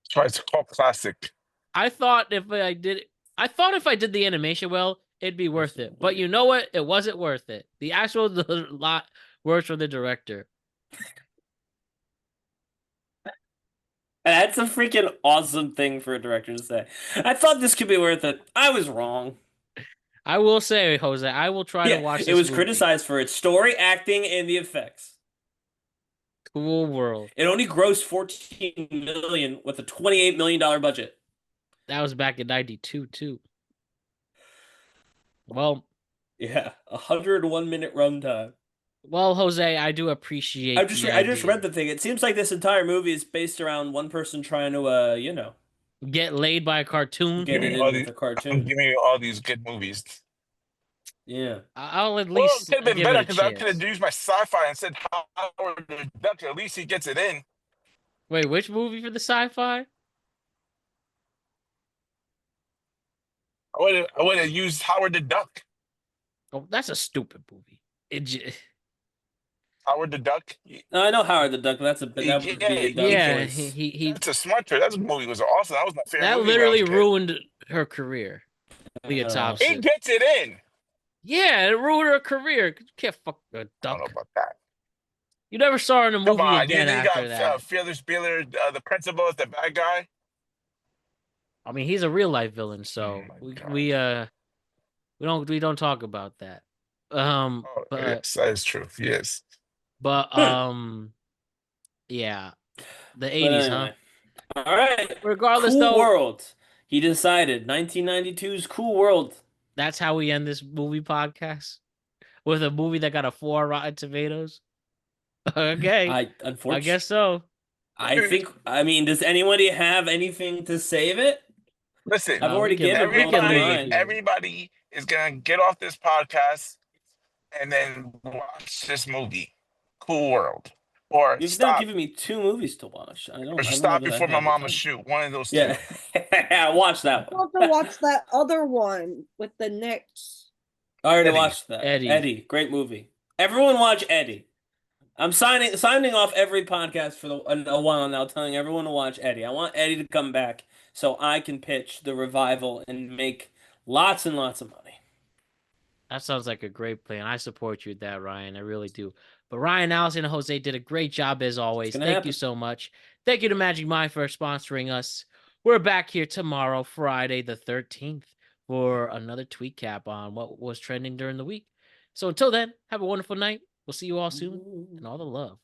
That's why it's called classic. I thought if I did the animation well, it'd be worth it. But you know what? It wasn't worth it. The actual lot works for the director. That's a freaking awesome thing for a director to say. I thought this could be worth it. I was wrong. I will say, Jose, I will try to watch this. It was movie. criticized for its story, acting, and the effects. Cool World. It only grossed $14 million with a $28 million budget. That was back in '92 too. Well, yeah, 101-minute runtime. Well, Jose, I do appreciate. I just read the thing. It seems like this entire movie is based around one person trying to, get laid by a cartoon. Get it in with a cartoon. Give me all these good movies. Yeah, I'll at least. Well, it could have been better because I could have used my sci-fi and said Howard the Duck. At least he gets it in. Wait, which movie for the sci-fi? I would have used Howard the Duck. Oh, that's a stupid movie. Howard the Duck. No, I know Howard the Duck. That would be a dumb choice. he. That's a smart choice. That movie was awesome. That was my favorite. That movie literally ruined her career. Leah Thompson. He gets it in. Yeah, it ruined her career. You can't fuck a duck. I don't know about that. You never saw her in a movie Come on, again after you that. got Fearless Bueller, the principal is the bad guy. I mean, he's a real life villain, so we don't talk about that. But yes, that is true. Yes. But yeah, the '80s, anyway. Huh? All right. Regardless, Cool World. He decided 1992's Cool World. That's how we end this movie podcast with a movie that got a 4 on Rotten Tomatoes. Okay, Unfortunately, I guess so. I mean, does anybody have anything to save it? Listen, I've already given everybody is gonna get off this podcast and then watch this movie, Cool World, or You've stop. now given me 2 movies to watch. Or stop before my mama shoot. One of those 2. Yeah, watch that one. I have to watch that other one with the Knicks. I already watched that. Eddie, great movie. Everyone watch Eddie. I'm signing off every podcast for a while now, telling everyone to watch Eddie. I want Eddie to come back so I can pitch the revival and make lots and lots of money. That sounds like a great plan. I support you with that, Ryan. I really do. But Ryan, Allison, and Jose did a great job as always. gonna Thank you happen. so much. Thank you to Magic Mind for sponsoring us. We're back here tomorrow, Friday the 13th, for another tweet cap on what was trending during the week. So until then, have a wonderful night. We'll see you all soon, and all the love.